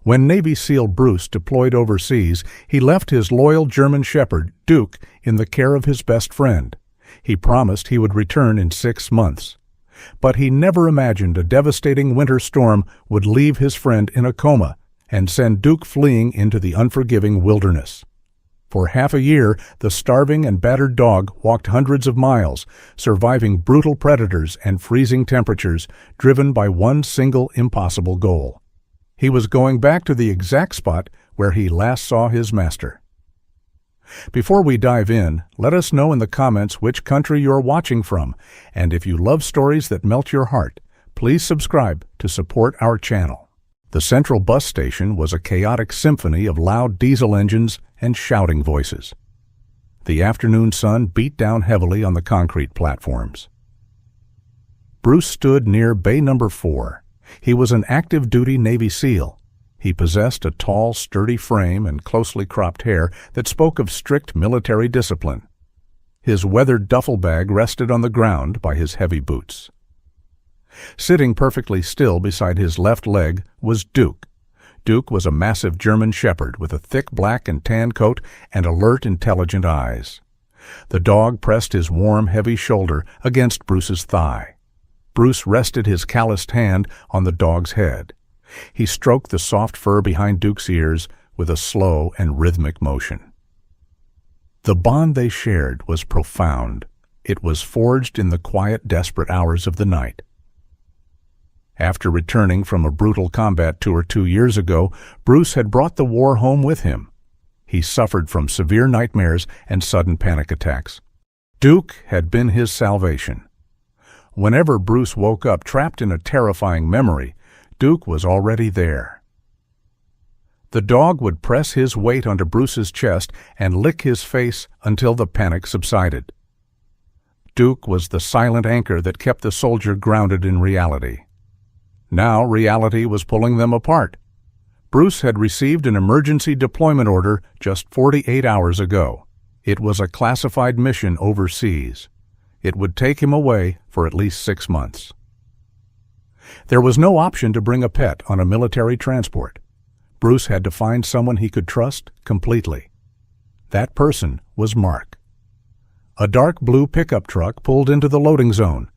When Navy SEAL Bruce deployed overseas, he left his loyal German Shepherd, Duke, in the care of his best friend. He promised he would return in 6 months. But he never imagined a devastating winter storm would leave his friend in a coma and send Duke fleeing into the unforgiving wilderness. For half a year, the starving and battered dog walked hundreds of miles, surviving brutal predators and freezing temperatures, driven by one single impossible goal. He was going back to the exact spot where he last saw his master. Before we dive in, let us know in the comments which country you're watching from, and if you love stories that melt your heart, please subscribe to support our channel. The central bus station was a chaotic symphony of loud diesel engines and shouting voices. The afternoon sun beat down heavily on the concrete platforms. Bruce stood near Bay Number 4. He was an active-duty Navy SEAL. He possessed a tall, sturdy frame and closely cropped hair that spoke of strict military discipline. His weathered duffel bag rested on the ground by his heavy boots. Sitting perfectly still beside his left leg was Duke. Duke was a massive German Shepherd with a thick black and tan coat and alert, intelligent eyes. The dog pressed his warm, heavy shoulder against Bruce's thigh. Bruce rested his calloused hand on the dog's head. He stroked the soft fur behind Duke's ears with a slow and rhythmic motion. The bond they shared was profound. It was forged in the quiet, desperate hours of the night. After returning from a brutal combat tour 2 years ago, Bruce had brought the war home with him. He suffered from severe nightmares and sudden panic attacks. Duke had been his salvation. Whenever Bruce woke up trapped in a terrifying memory, Duke was already there. The dog would press his weight onto Bruce's chest and lick his face until the panic subsided. Duke was the silent anchor that kept the soldier grounded in reality. Now reality was pulling them apart. Bruce had received an emergency deployment order just 48 hours ago. It was a classified mission overseas. It would take him away for at least 6 months. There was no option to bring a pet on a military transport. Bruce had to find someone he could trust completely. That person was Mark. A dark blue pickup truck pulled into the loading zone.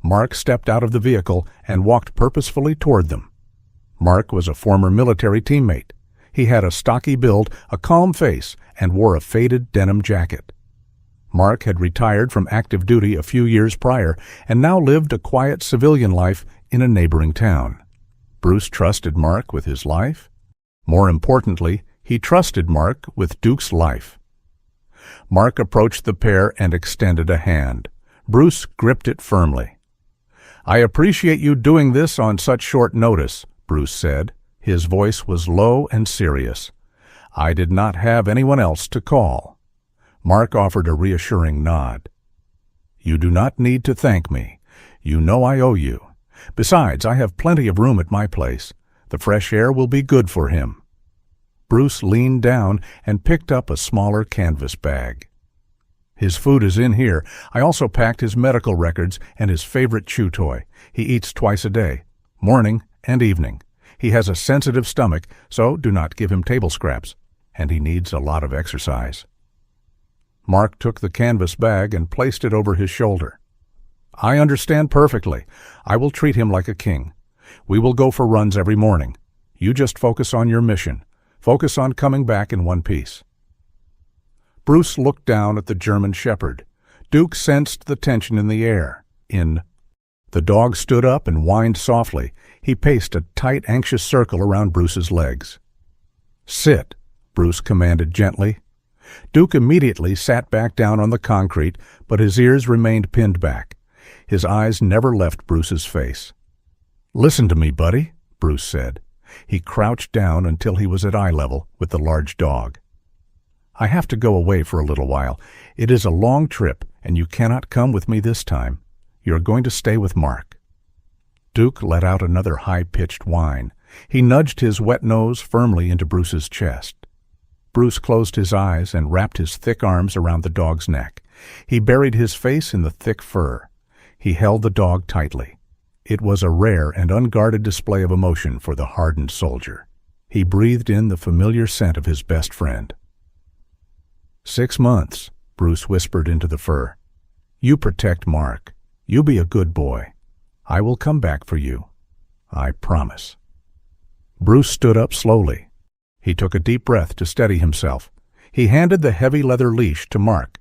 Mark stepped out of the vehicle and walked purposefully toward them. Mark was a former military teammate. He had a stocky build, a calm face, and wore a faded denim jacket. Mark had retired from active duty a few years prior and now lived a quiet civilian life in a neighboring town. Bruce trusted Mark with his life. More importantly, he trusted Mark with Duke's life. Mark approached the pair and extended a hand. Bruce gripped it firmly. "I appreciate you doing this on such short notice," Bruce said. His voice was low and serious. "I did not have anyone else to call." Mark offered a reassuring nod. "You do not need to thank me. You know I owe you. Besides, I have plenty of room at my place. The fresh air will be good for him." Bruce leaned down and picked up a smaller canvas bag. "His food is in here. I also packed his medical records and his favorite chew toy. He eats twice a day, morning and evening. He has a sensitive stomach, so do not give him table scraps, and he needs a lot of exercise." Mark took the canvas bag and placed it over his shoulder. "I understand perfectly. I will treat him like a king. We will go for runs every morning. You just focus on your mission. Focus on coming back in one piece." Bruce looked down at the German Shepherd. Duke sensed the tension in the air. The dog stood up and whined softly. He paced a tight, anxious circle around Bruce's legs. "Sit," Bruce commanded gently. Duke immediately sat back down on the concrete, but his ears remained pinned back. His eyes never left Bruce's face. "Listen to me, buddy," Bruce said. He crouched down until he was at eye level with the large dog. "I have to go away for a little while. It is a long trip, and you cannot come with me this time. You are going to stay with Mark." Duke let out another high-pitched whine. He nudged his wet nose firmly into Bruce's chest. Bruce closed his eyes and wrapped his thick arms around the dog's neck. He buried his face in the thick fur. He held the dog tightly. It was a rare and unguarded display of emotion for the hardened soldier. He breathed in the familiar scent of his best friend. 6 months, Bruce whispered into the fur. You protect Mark. You be a good boy. I will come back for you. I promise. Bruce stood up slowly. He took a deep breath to steady himself. He handed the heavy leather leash to Mark.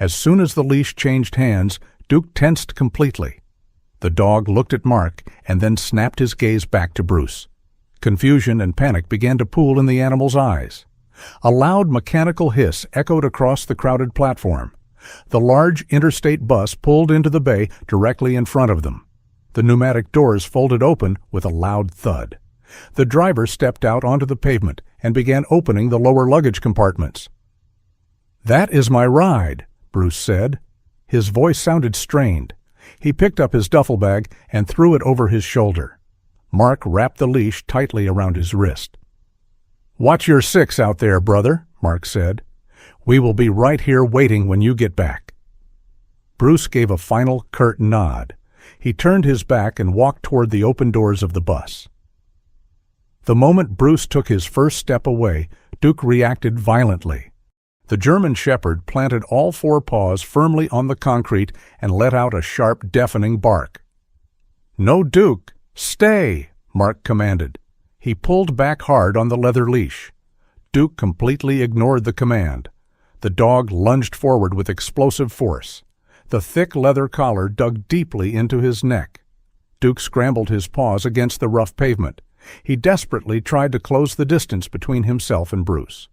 As soon as the leash changed hands, Duke tensed completely. The dog looked at Mark and then snapped his gaze back to Bruce. Confusion and panic began to pool in the animal's eyes. A loud mechanical hiss echoed across the crowded platform. The large interstate bus pulled into the bay directly in front of them. The pneumatic doors folded open with a loud thud. The driver stepped out onto the pavement and began opening the lower luggage compartments. "That is my ride," Bruce said. His voice sounded strained. He picked up his duffel bag and threw it over his shoulder. Mark wrapped the leash tightly around his wrist. "Watch your 6 out there, brother," Mark said. "We will be right here waiting when you get back." Bruce gave a final curt nod. He turned his back and walked toward the open doors of the bus. The moment Bruce took his first step away, Duke reacted violently. The German Shepherd planted all 4 paws firmly on the concrete and let out a sharp, deafening bark. "No, Duke! Stay!" Mark commanded. He pulled back hard on the leather leash. Duke completely ignored the command. The dog lunged forward with explosive force. The thick leather collar dug deeply into his neck. Duke scrambled his paws against the rough pavement. He desperately tried to close the distance between himself and Bruce.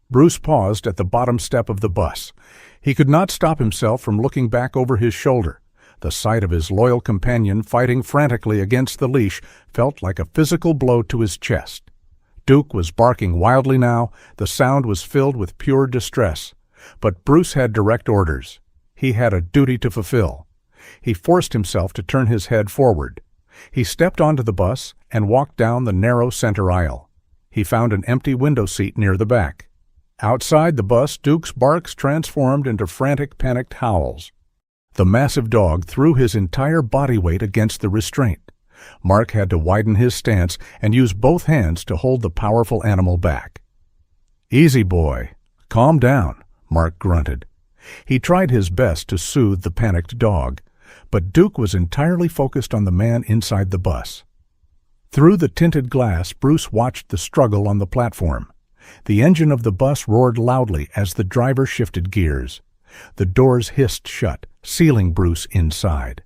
Bruce paused at the bottom step of the bus. He could not stop himself from looking back over his shoulder. The sight of his loyal companion fighting frantically against the leash felt like a physical blow to his chest. Duke was barking wildly now. The sound was filled with pure distress. But Bruce had direct orders. He had a duty to fulfill. He forced himself to turn his head forward. He stepped onto the bus and walked down the narrow center aisle. He found an empty window seat near the back. Outside the bus, Duke's barks transformed into frantic, panicked howls. The massive dog threw his entire body weight against the restraint. Mark had to widen his stance and use both hands to hold the powerful animal back. "Easy, boy. Calm down," Mark grunted. He tried his best to soothe the panicked dog, but Duke was entirely focused on the man inside the bus. Through the tinted glass, Bruce watched the struggle on the platform. The engine of the bus roared loudly as the driver shifted gears. The doors hissed shut, sealing Bruce inside.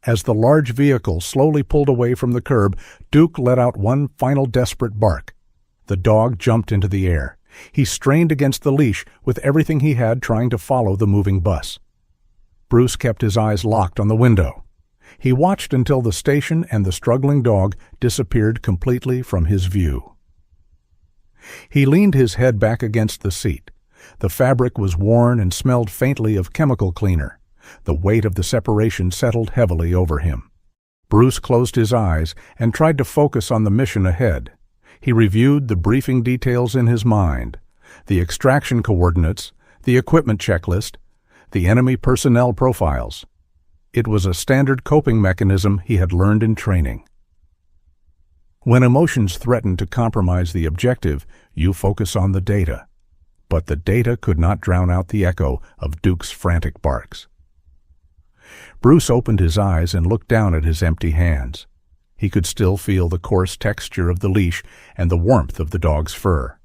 As the large vehicle slowly pulled away from the curb, Duke let out one final desperate bark. The dog jumped into the air. He strained against the leash with everything he had trying to follow the moving bus. Bruce kept his eyes locked on the window. He watched until the station and the struggling dog disappeared completely from his view. He leaned his head back against the seat. The fabric was worn and smelled faintly of chemical cleaner. The weight of the separation settled heavily over him. Bruce closed his eyes and tried to focus on the mission ahead. He reviewed the briefing details in his mind: the extraction coordinates, the equipment checklist, the enemy personnel profiles. It was a standard coping mechanism he had learned in training. When emotions threatened to compromise the objective, you focus on the data. But the data could not drown out the echo of Duke's frantic barks. Bruce opened his eyes and looked down at his empty hands. He could still feel the coarse texture of the leash and the warmth of the dog's fur.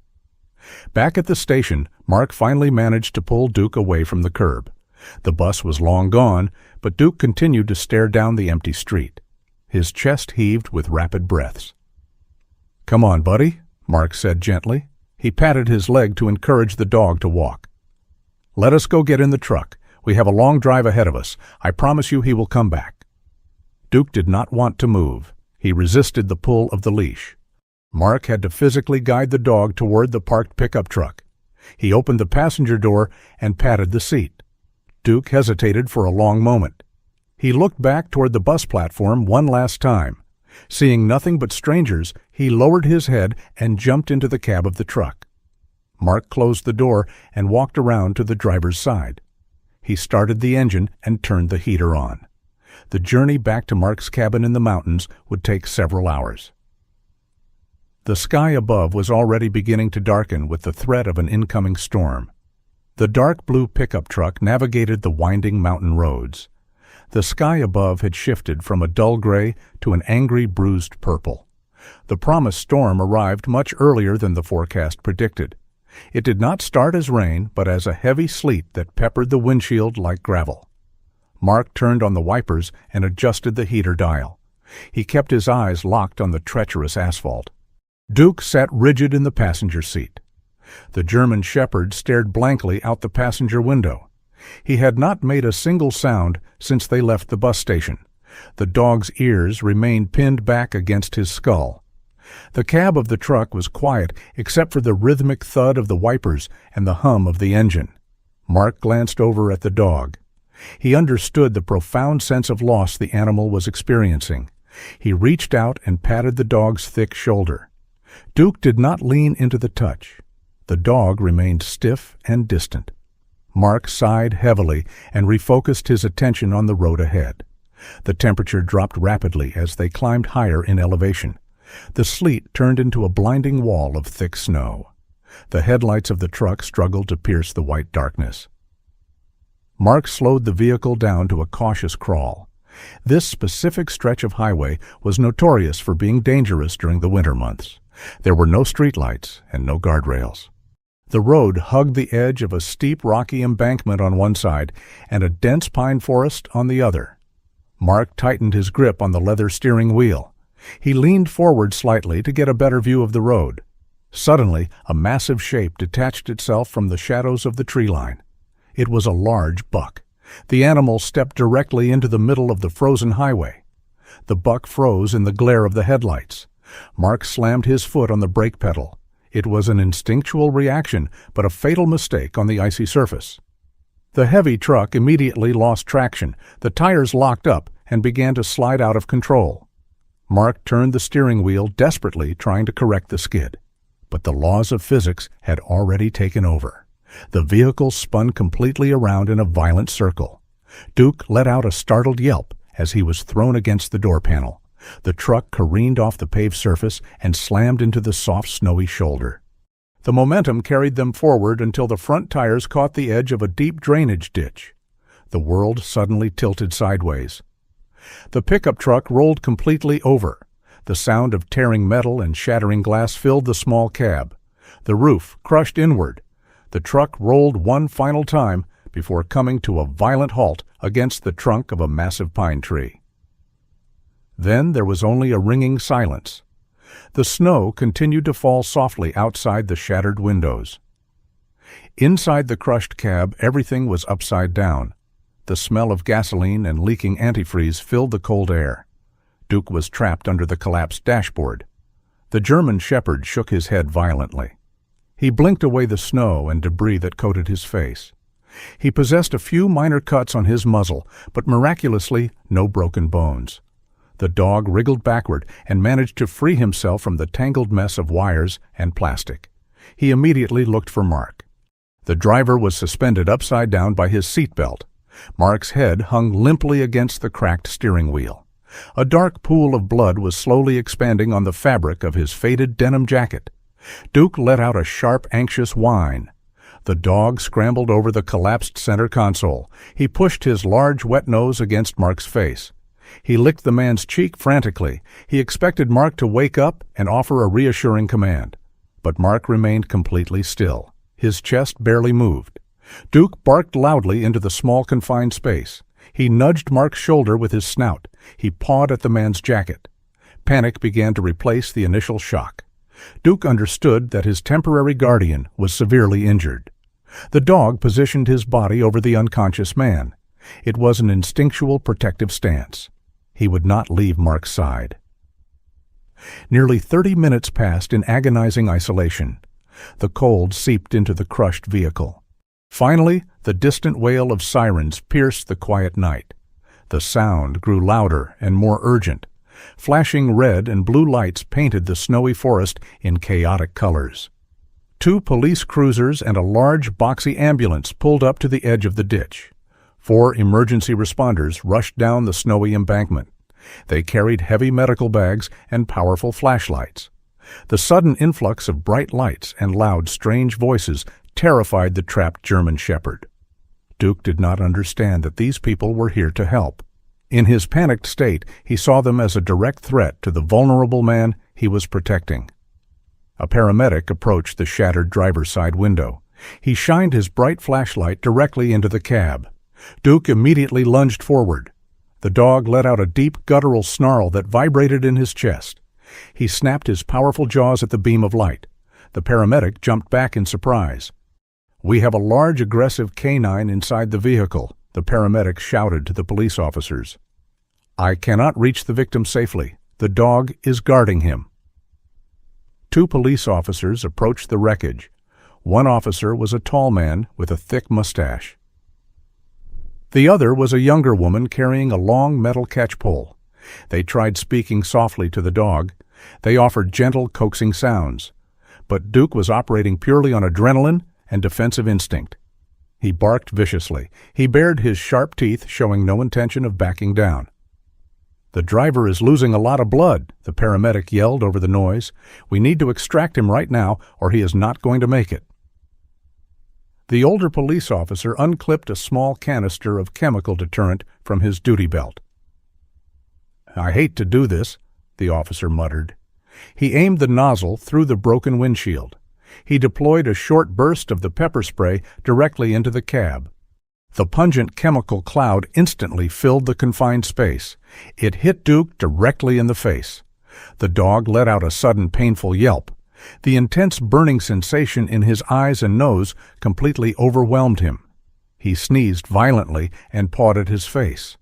Back at the station, Mark finally managed to pull Duke away from the curb. The bus was long gone, but Duke continued to stare down the empty street. His chest heaved with rapid breaths. "Come on, buddy," Mark said gently. He patted his leg to encourage the dog to walk. "Let us go get in the truck. We have a long drive ahead of us. I promise you he will come back." Duke did not want to move. He resisted the pull of the leash. Mark had to physically guide the dog toward the parked pickup truck. He opened the passenger door and patted the seat. Duke hesitated for a long moment. He looked back toward the bus platform one last time. Seeing nothing but strangers, he lowered his head and jumped into the cab of the truck. Mark closed the door and walked around to the driver's side. He started the engine and turned the heater on. The journey back to Mark's cabin in the mountains would take several hours. The sky above was already beginning to darken with the threat of an incoming storm. The dark blue pickup truck navigated the winding mountain roads. The sky above had shifted from a dull gray to an angry, bruised purple. The promised storm arrived much earlier than the forecast predicted. It did not start as rain, but as a heavy sleet that peppered the windshield like gravel. Mark turned on the wipers and adjusted the heater dial. He kept his eyes locked on the treacherous asphalt. Duke sat rigid in the passenger seat. The German shepherd stared blankly out the passenger window. He had not made a single sound since they left the bus station. The dog's ears remained pinned back against his skull. The cab of the truck was quiet except for the rhythmic thud of the wipers and the hum of the engine. Mark glanced over at the dog. He understood the profound sense of loss the animal was experiencing. He reached out and patted the dog's thick shoulder. Duke did not lean into the touch. The dog remained stiff and distant. Mark sighed heavily and refocused his attention on the road ahead. The temperature dropped rapidly as they climbed higher in elevation. The sleet turned into a blinding wall of thick snow. The headlights of the truck struggled to pierce the white darkness. Mark slowed the vehicle down to a cautious crawl. This specific stretch of highway was notorious for being dangerous during the winter months. There were no streetlights and no guardrails. The road hugged the edge of a steep rocky embankment on one side and a dense pine forest on the other. Mark tightened his grip on the leather steering wheel. He leaned forward slightly to get a better view of the road. Suddenly, a massive shape detached itself from the shadows of the tree line. It was a large buck. The animal stepped directly into the middle of the frozen highway. The buck froze in the glare of the headlights. Mark slammed his foot on the brake pedal. It was an instinctual reaction, but a fatal mistake on the icy surface. The heavy truck immediately lost traction. The tires locked up and began to slide out of control. Mark turned the steering wheel desperately, trying to correct the skid. But the laws of physics had already taken over. The vehicle spun completely around in a violent circle. Duke let out a startled yelp as he was thrown against the door panel. The truck careened off the paved surface and slammed into the soft, snowy shoulder. The momentum carried them forward until the front tires caught the edge of a deep drainage ditch. The world suddenly tilted sideways. The pickup truck rolled completely over. The sound of tearing metal and shattering glass filled the small cab. The roof crushed inward. The truck rolled one final time before coming to a violent halt against the trunk of a massive pine tree. Then there was only a ringing silence. The snow continued to fall softly outside the shattered windows. Inside the crushed cab, everything was upside down. The smell of gasoline and leaking antifreeze filled the cold air. Duke was trapped under the collapsed dashboard. The German shepherd shook his head violently. He blinked away the snow and debris that coated his face. He possessed a few minor cuts on his muzzle, but miraculously no broken bones. The dog wriggled backward and managed to free himself from the tangled mess of wires and plastic. He immediately looked for Mark. The driver was suspended upside down by his seatbelt. Mark's head hung limply against the cracked steering wheel. A dark pool of blood was slowly expanding on the fabric of his faded denim jacket. Duke let out a sharp, anxious whine. The dog scrambled over the collapsed center console. He pushed his large, wet nose against Mark's face. He licked the man's cheek frantically. He expected Mark to wake up and offer a reassuring command. But Mark remained completely still. His chest barely moved. Duke barked loudly into the small confined space. He nudged Mark's shoulder with his snout. He pawed at the man's jacket. Panic began to replace the initial shock. Duke understood that his temporary guardian was severely injured. The dog positioned his body over the unconscious man. It was an instinctual protective stance. He would not leave Mark's side. Nearly 30 minutes passed in agonizing isolation. The cold seeped into the crushed vehicle. Finally, the distant wail of sirens pierced the quiet night. The sound grew louder and more urgent. Flashing red and blue lights painted the snowy forest in chaotic colors. 2 police cruisers and a large, boxy ambulance pulled up to the edge of the ditch. 4 emergency responders rushed down the snowy embankment. They carried heavy medical bags and powerful flashlights. The sudden influx of bright lights and loud, strange voices terrified the trapped German shepherd. Duke did not understand that these people were here to help. In his panicked state, he saw them as a direct threat to the vulnerable man he was protecting. A paramedic approached the shattered driver's side window. He shined his bright flashlight directly into the cab. Duke immediately lunged forward. The dog let out a deep guttural snarl that vibrated in his chest. He snapped his powerful jaws at the beam of light. The paramedic jumped back in surprise. "We have a large aggressive canine inside the vehicle," the paramedic shouted to the police officers. "I cannot reach the victim safely. The dog is guarding him." Two police officers approached the wreckage. One officer was a tall man with a thick mustache. The other was a younger woman carrying a long metal catch-pole. They tried speaking softly to the dog. They offered gentle, coaxing sounds. But Duke was operating purely on adrenaline and defensive instinct. He barked viciously. He bared his sharp teeth, showing no intention of backing down. "The driver is losing a lot of blood," the paramedic yelled over the noise. "We need to extract him right now, or he is not going to make it." The older police officer unclipped a small canister of chemical deterrent from his duty belt. "I hate to do this," the officer muttered. He aimed the nozzle through the broken windshield. He deployed a short burst of the pepper spray directly into the cab. The pungent chemical cloud instantly filled the confined space. It hit Duke directly in the face. The dog let out a sudden painful yelp. The intense burning sensation in his eyes and nose completely overwhelmed him. He sneezed violently and pawed at his face.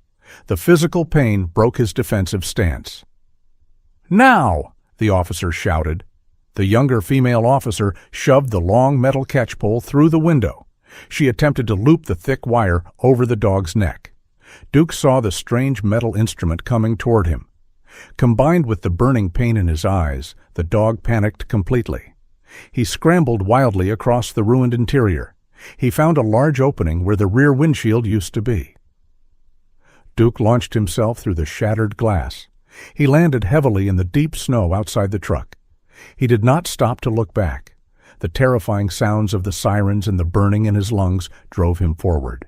The physical pain broke his defensive stance. "Now!" the officer shouted. The younger female officer shoved the long metal catch-pole through the window. She attempted to loop the thick wire over the dog's neck. Duke saw the strange metal instrument coming toward him. Combined with the burning pain in his eyes, the dog panicked completely. He scrambled wildly across the ruined interior. He found a large opening where the rear windshield used to be. Duke launched himself through the shattered glass. He landed heavily in the deep snow outside the truck. He did not stop to look back. The terrifying sounds of the sirens and the burning in his lungs drove him forward.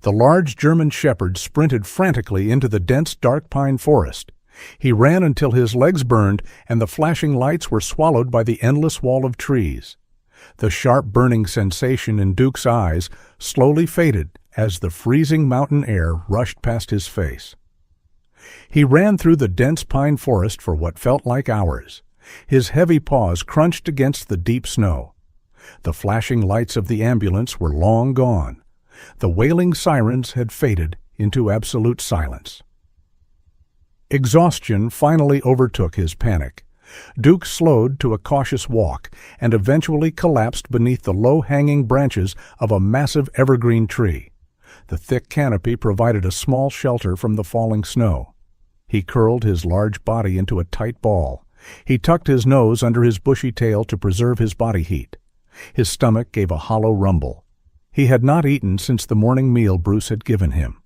The large German shepherd sprinted frantically into the dense dark pine forest. He ran until his legs burned and the flashing lights were swallowed by the endless wall of trees. The sharp burning sensation in Duke's eyes slowly faded as the freezing mountain air rushed past his face. He ran through the dense pine forest for what felt like hours. His heavy paws crunched against the deep snow. The flashing lights of the ambulance were long gone. The wailing sirens had faded into absolute silence. Exhaustion finally overtook his panic. Duke slowed to a cautious walk and eventually collapsed beneath the low-hanging branches of a massive evergreen tree. The thick canopy provided a small shelter from the falling snow. He curled his large body into a tight ball. He tucked his nose under his bushy tail to preserve his body heat. His stomach gave a hollow rumble. He had not eaten since the morning meal Bruce had given him.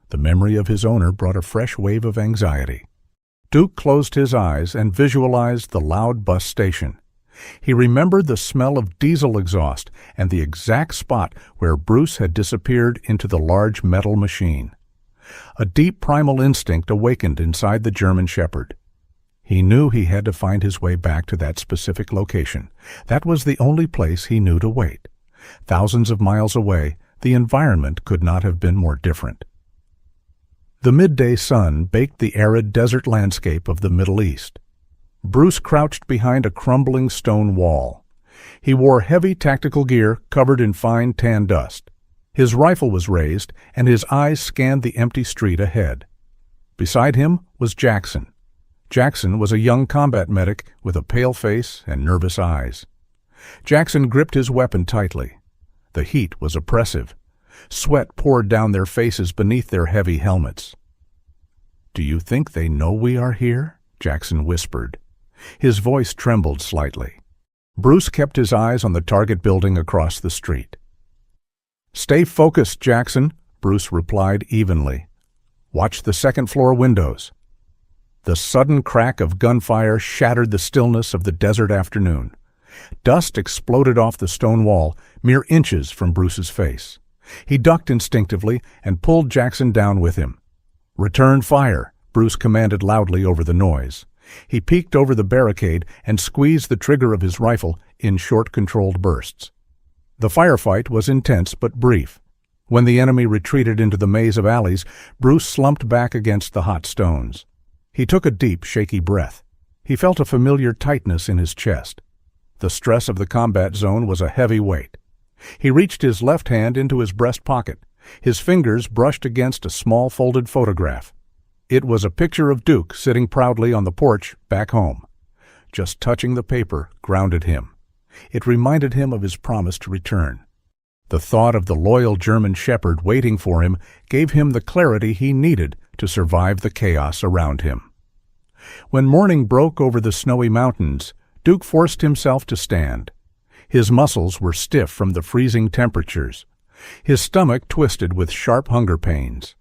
The memory of his owner brought a fresh wave of anxiety. Duke closed his eyes and visualized the loud bus station. He remembered the smell of diesel exhaust and the exact spot where Bruce had disappeared into the large metal machine. A deep primal instinct awakened inside the German shepherd. He knew he had to find his way back to that specific location. That was the only place he knew to wait. Thousands of miles away, the environment could not have been more different. The midday sun baked the arid desert landscape of the Middle East. Bruce crouched behind a crumbling stone wall. He wore heavy tactical gear covered in fine tan dust. His rifle was raised, and his eyes scanned the empty street ahead. Beside him was Jackson. Jackson was a young combat medic with a pale face and nervous eyes. Jackson gripped his weapon tightly. The heat was oppressive. Sweat poured down their faces beneath their heavy helmets. "Do you think they know we are here?" Jackson whispered. His voice trembled slightly. Bruce kept his eyes on the target building across the street. "Stay focused, Jackson," Bruce replied evenly. "Watch the second-floor windows." The sudden crack of gunfire shattered the stillness of the desert afternoon. Dust exploded off the stone wall, mere inches from Bruce's face. He ducked instinctively and pulled Jackson down with him. "Return fire," Bruce commanded loudly over the noise. He peeked over the barricade and squeezed the trigger of his rifle in short, controlled bursts. The firefight was intense but brief. When the enemy retreated into the maze of alleys, Bruce slumped back against the hot stones. He took a deep, shaky breath. He felt a familiar tightness in his chest. The stress of the combat zone was a heavy weight. He reached his left hand into his breast pocket. His fingers brushed against a small folded photograph. It was a picture of Duke sitting proudly on the porch back home. Just touching the paper grounded him. It reminded him of his promise to return. The thought of the loyal German shepherd waiting for him gave him the clarity he needed to survive the chaos around him. When morning broke over the snowy mountains, Duke forced himself to stand. His muscles were stiff from the freezing temperatures. His stomach twisted with sharp hunger pains.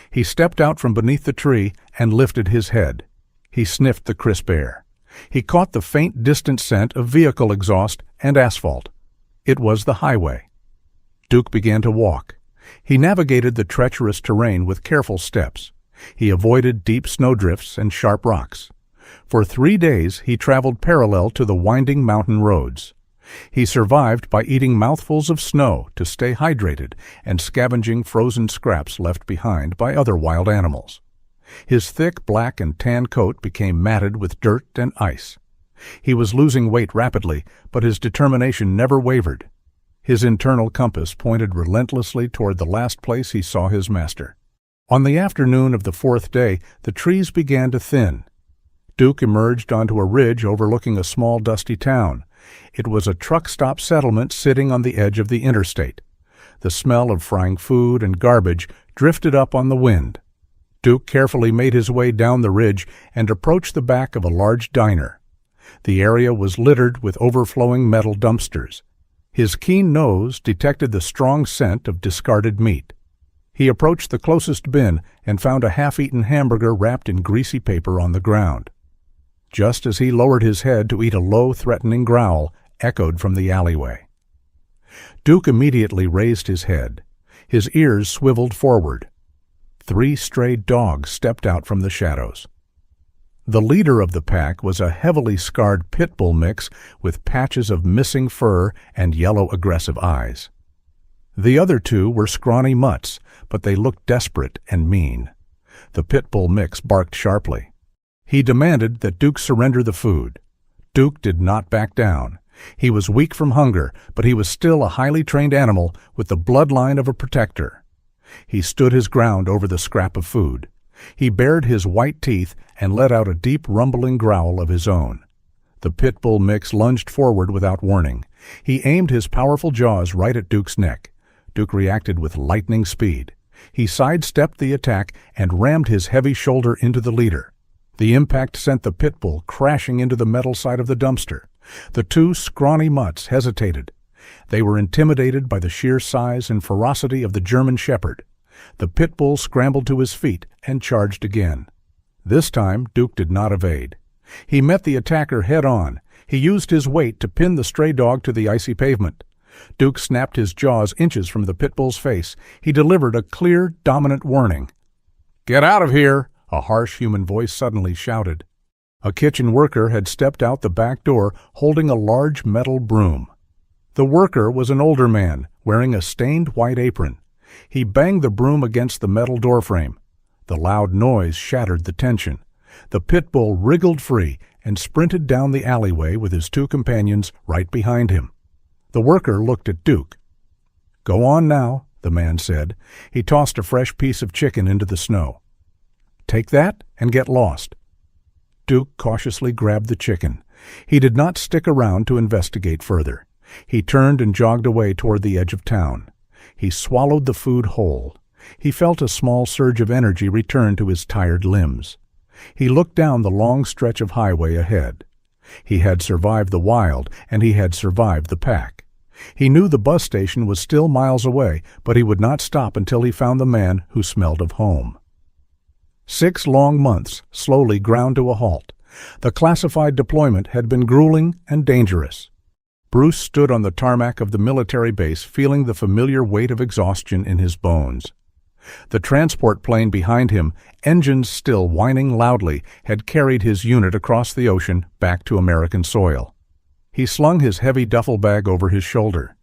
He stepped out from beneath the tree and lifted his head. He sniffed the crisp air. He caught the faint, distant scent of vehicle exhaust and asphalt. It was the highway. Duke began to walk. He navigated the treacherous terrain with careful steps. He avoided deep snowdrifts and sharp rocks. For 3 days he traveled parallel to the winding mountain roads. He survived by eating mouthfuls of snow to stay hydrated and scavenging frozen scraps left behind by other wild animals. His thick black and tan coat became matted with dirt and ice. He was losing weight rapidly, but his determination never wavered. His internal compass pointed relentlessly toward the last place he saw his master. On the afternoon of the 4th day, the trees began to thin. Duke emerged onto a ridge overlooking a small, dusty town. It was a truck-stop settlement sitting on the edge of the interstate. The smell of frying food and garbage drifted up on the wind. Duke carefully made his way down the ridge and approached the back of a large diner. The area was littered with overflowing metal dumpsters. His keen nose detected the strong scent of discarded meat. He approached the closest bin and found a half-eaten hamburger wrapped in greasy paper on the ground. Just as he lowered his head to eat, a low, threatening growl echoed from the alleyway. Duke immediately raised his head. His ears swiveled forward. 3 stray dogs stepped out from the shadows. The leader of the pack was a heavily scarred pit bull mix with patches of missing fur and yellow, aggressive eyes. The other 2 were scrawny mutts, but they looked desperate and mean. The pit bull mix barked sharply. He demanded that Duke surrender the food. Duke did not back down. He was weak from hunger, but he was still a highly trained animal with the bloodline of a protector. He stood his ground over the scrap of food. He bared his white teeth and let out a deep, rumbling growl of his own. The pit bull mix lunged forward without warning. He aimed his powerful jaws right at Duke's neck. Duke reacted with lightning speed. He sidestepped the attack and rammed his heavy shoulder into the leader. The impact sent the pit bull crashing into the metal side of the dumpster. The 2 scrawny mutts hesitated. They were intimidated by the sheer size and ferocity of the German shepherd. The pit bull scrambled to his feet and charged again. This time, Duke did not evade. He met the attacker head-on. He used his weight to pin the stray dog to the icy pavement. Duke snapped his jaws inches from the pit bull's face. He delivered a clear, dominant warning. "Get out of here!" a harsh human voice suddenly shouted. A kitchen worker had stepped out the back door holding a large metal broom. The worker was an older man, wearing a stained white apron. He banged the broom against the metal doorframe. The loud noise shattered the tension. The pit bull wriggled free and sprinted down the alleyway with his 2 companions right behind him. The worker looked at Duke. "Go on now," the man said. He tossed a fresh piece of chicken into the snow. "Take that and get lost." Duke cautiously grabbed the chicken. He did not stick around to investigate further. He turned and jogged away toward the edge of town. He swallowed the food whole. He felt a small surge of energy return to his tired limbs. He looked down the long stretch of highway ahead. He had survived the wild, and he had survived the pack. He knew the bus station was still miles away, but he would not stop until he found the man who smelled of home. 6 long months slowly ground to a halt. The classified deployment had been grueling and dangerous. Bruce stood on the tarmac of the military base, feeling the familiar weight of exhaustion in his bones. The transport plane behind him, engines still whining loudly, had carried his unit across the ocean back to American soil. He slung his heavy duffel bag over his shoulder.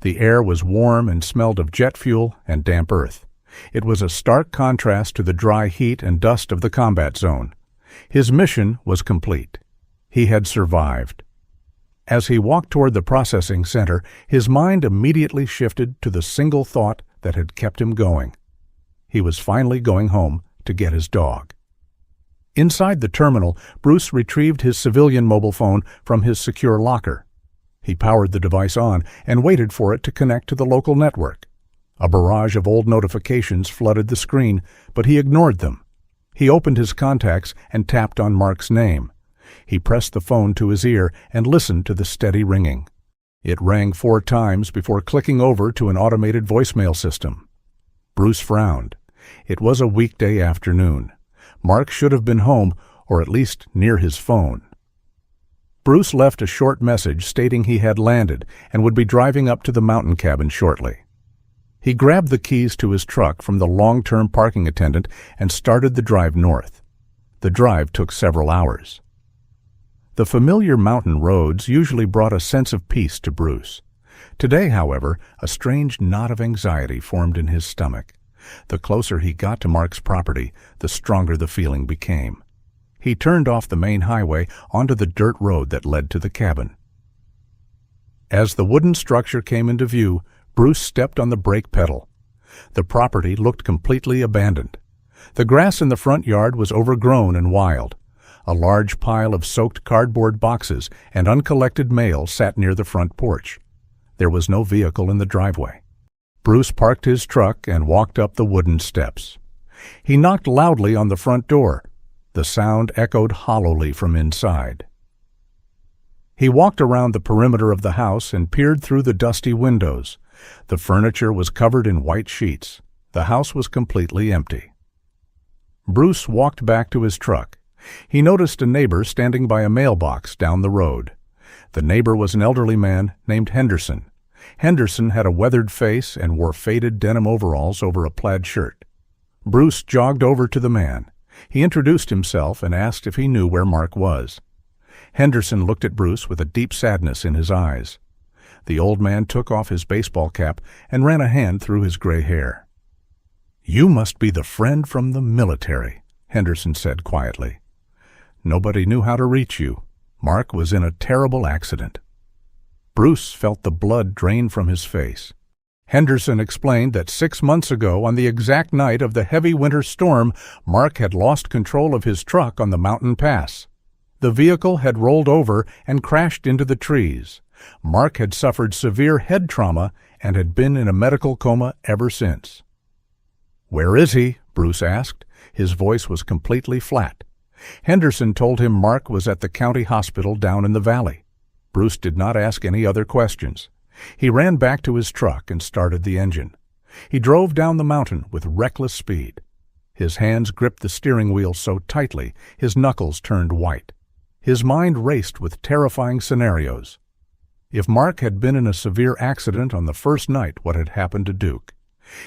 The air was warm and smelled of jet fuel and damp earth. It was a stark contrast to the dry heat and dust of the combat zone. His mission was complete. He had survived. As he walked toward the processing center, his mind immediately shifted to the single thought that had kept him going. He was finally going home to get his dog. Inside the terminal, Bruce retrieved his civilian mobile phone from his secure locker. He powered the device on and waited for it to connect to the local network. A barrage of old notifications flooded the screen, but he ignored them. He opened his contacts and tapped on Mark's name. He pressed the phone to his ear and listened to the steady ringing. It rang 4 times before clicking over to an automated voicemail system. Bruce frowned. It was a weekday afternoon. Mark should have been home, or at least near his phone. Bruce left a short message stating he had landed and would be driving up to the mountain cabin shortly. He grabbed the keys to his truck from the long-term parking attendant and started the drive north. The drive took several hours. The familiar mountain roads usually brought a sense of peace to Bruce. Today, however, a strange knot of anxiety formed in his stomach. The closer he got to Mark's property, the stronger the feeling became. He turned off the main highway onto the dirt road that led to the cabin. As the wooden structure came into view, Bruce stepped on the brake pedal. The property looked completely abandoned. The grass in the front yard was overgrown and wild. A large pile of soaked cardboard boxes and uncollected mail sat near the front porch. There was no vehicle in the driveway. Bruce parked his truck and walked up the wooden steps. He knocked loudly on the front door. The sound echoed hollowly from inside. He walked around the perimeter of the house and peered through the dusty windows. The furniture was covered in white sheets. The house was completely empty. Bruce walked back to his truck. He noticed a neighbor standing by a mailbox down the road. The neighbor was an elderly man named Henderson. Henderson had a weathered face and wore faded denim overalls over a plaid shirt. Bruce jogged over to the man. He introduced himself and asked if he knew where Mark was. Henderson looked at Bruce with a deep sadness in his eyes. The old man took off his baseball cap and ran a hand through his gray hair. "You must be the friend from the military," Henderson said quietly. "Nobody knew how to reach you. Mark was in a terrible accident." Bruce felt the blood drain from his face. Henderson explained that 6 months ago, on the exact night of the heavy winter storm, Mark had lost control of his truck on the mountain pass. The vehicle had rolled over and crashed into the trees. Mark had suffered severe head trauma and had been in a medical coma ever since. "Where is he?" Bruce asked. His voice was completely flat. Henderson told him Mark was at the county hospital down in the valley. Bruce did not ask any other questions. He ran back to his truck and started the engine. He drove down the mountain with reckless speed. His hands gripped the steering wheel so tightly, his knuckles turned white. His mind raced with terrifying scenarios. If Mark had been in a severe accident on the first night, what had happened to Duke?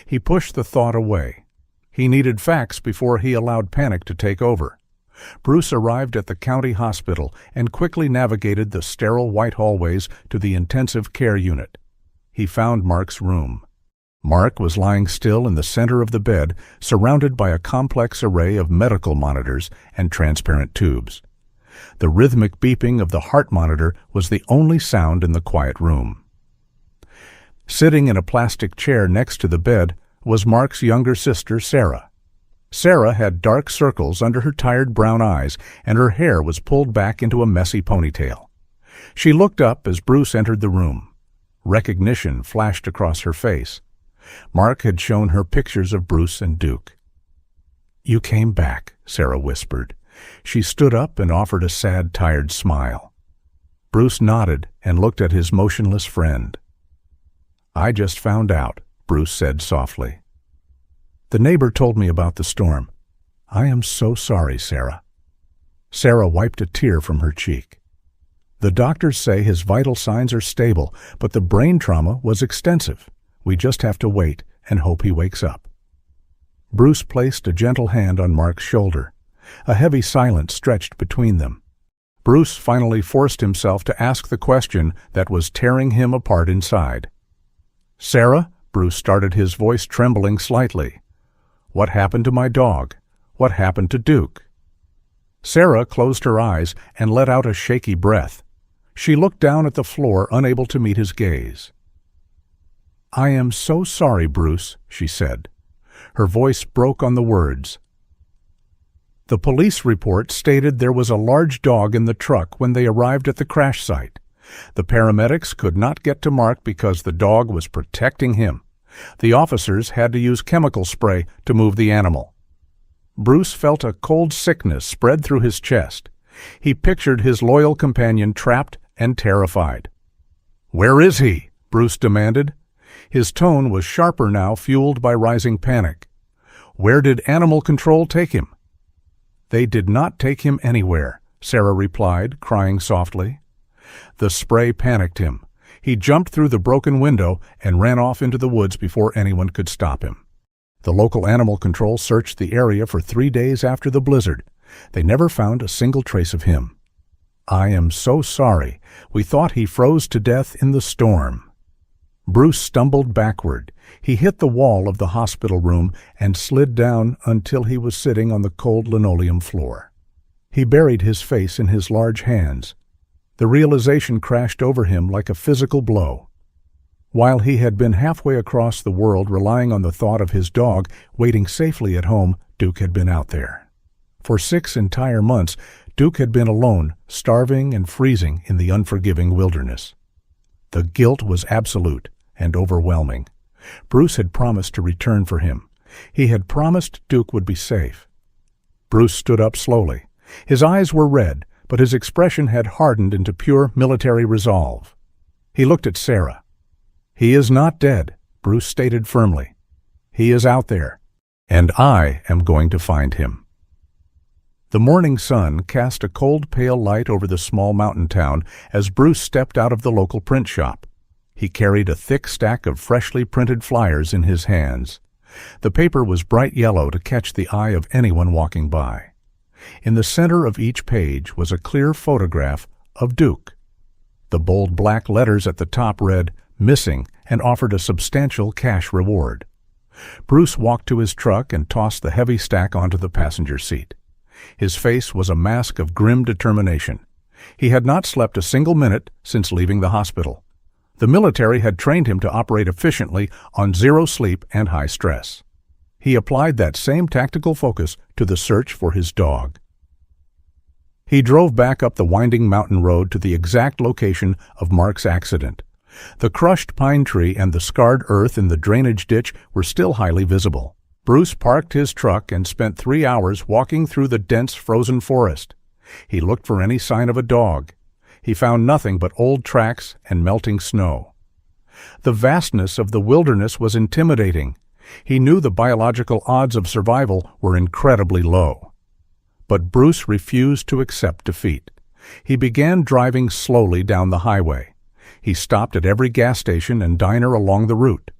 He pushed the thought away. He needed facts before he allowed panic to take over. Bruce arrived at the county hospital and quickly navigated the sterile white hallways to the intensive care unit. He found Mark's room. Mark was lying still in the center of the bed, surrounded by a complex array of medical monitors and transparent tubes. The rhythmic beeping of the heart monitor was the only sound in the quiet room. Sitting in a plastic chair next to the bed was Mark's younger sister, Sarah. Sarah had dark circles under her tired brown eyes, and her hair was pulled back into a messy ponytail. She looked up as Bruce entered the room. Recognition flashed across her face. Mark had shown her pictures of Bruce and Duke. "You came back," Sarah whispered. She stood up and offered a sad, tired smile. Bruce nodded and looked at his motionless friend. "I just found out," Bruce said softly. "The neighbor told me about the storm. "I am so sorry, Sarah." Sarah wiped a tear from her cheek. "The doctors say his vital signs are stable, but the brain trauma was extensive. We just have to wait and hope he wakes up." Bruce placed a gentle hand on Mark's shoulder. A heavy silence stretched between them. Bruce finally forced himself to ask the question that was tearing him apart inside. "Sarah," Bruce started, his voice trembling slightly, "what happened to my dog? What happened to Duke?" Sarah closed her eyes and let out a shaky breath. She looked down at the floor, unable to meet his gaze. "I am so sorry, Bruce," she said. Her voice broke on the words. "The police report stated there was a large dog in the truck when they arrived at the crash site. The paramedics could not get to Mark because the dog was protecting him. The officers had to use chemical spray to move the animal." Bruce felt a cold sickness spread through his chest. He pictured his loyal companion trapped and terrified. "Where is he?" Bruce demanded. His tone was sharper now, fueled by rising panic. "Where did animal control take him?" "They did not take him anywhere," Sarah replied, crying softly. The spray panicked him. He jumped through the broken window and ran off into the woods before anyone could stop him. The local animal control searched the area for 3 days after the blizzard. They never found a single trace of him. "I am so sorry. We thought he froze to death in the storm." Bruce stumbled backward. He hit the wall of the hospital room and slid down until he was sitting on the cold linoleum floor. He buried his face in his large hands. The realization crashed over him like a physical blow. While he had been halfway across the world relying on the thought of his dog waiting safely at home, Duke had been out there. For 6 entire months, Duke had been alone, starving and freezing in the unforgiving wilderness. The guilt was absolute and overwhelming. Bruce had promised to return for him. He had promised Duke would be safe. Bruce stood up slowly. His eyes were red, but his expression had hardened into pure military resolve. He looked at Sarah. "He is not dead," Bruce stated firmly. "He is out there, and I am going to find him." The morning sun cast a cold, pale light over the small mountain town as Bruce stepped out of the local print shop. He carried a thick stack of freshly printed flyers in his hands. The paper was bright yellow to catch the eye of anyone walking by. In the center of each page was a clear photograph of Duke. The bold black letters at the top read, "Missing," and offered a substantial cash reward. Bruce walked to his truck and tossed the heavy stack onto the passenger seat. His face was a mask of grim determination. He had not slept a single minute since leaving the hospital. The military had trained him to operate efficiently on zero sleep and high stress. He applied that same tactical focus to the search for his dog. He drove back up the winding mountain road to the exact location of Mark's accident. The crushed pine tree and the scarred earth in the drainage ditch were still highly visible. Bruce parked his truck and spent 3 hours walking through the dense frozen forest. He looked for any sign of a dog. He found nothing but old tracks and melting snow. The vastness of the wilderness was intimidating. He knew the biological odds of survival were incredibly low. But Bruce refused to accept defeat. He began driving slowly down the highway. He stopped at every gas station and diner along the route.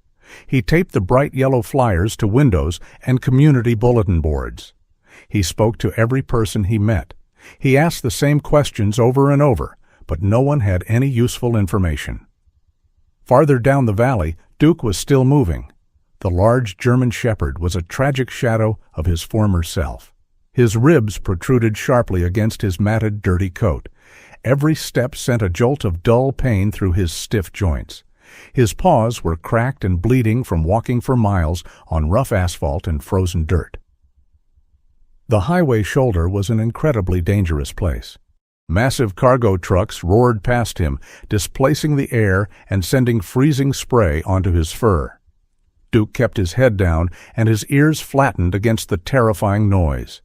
He taped the bright yellow flyers to windows and community bulletin boards. He spoke to every person he met. He asked the same questions over and over, but no one had any useful information. Farther down the valley, Duke was still moving. The large German shepherd was a tragic shadow of his former self. His ribs protruded sharply against his matted, dirty coat. Every step sent a jolt of dull pain through his stiff joints. His paws were cracked and bleeding from walking for miles on rough asphalt and frozen dirt. The highway shoulder was an incredibly dangerous place. Massive cargo trucks roared past him, displacing the air and sending freezing spray onto his fur. Duke kept his head down and his ears flattened against the terrifying noise.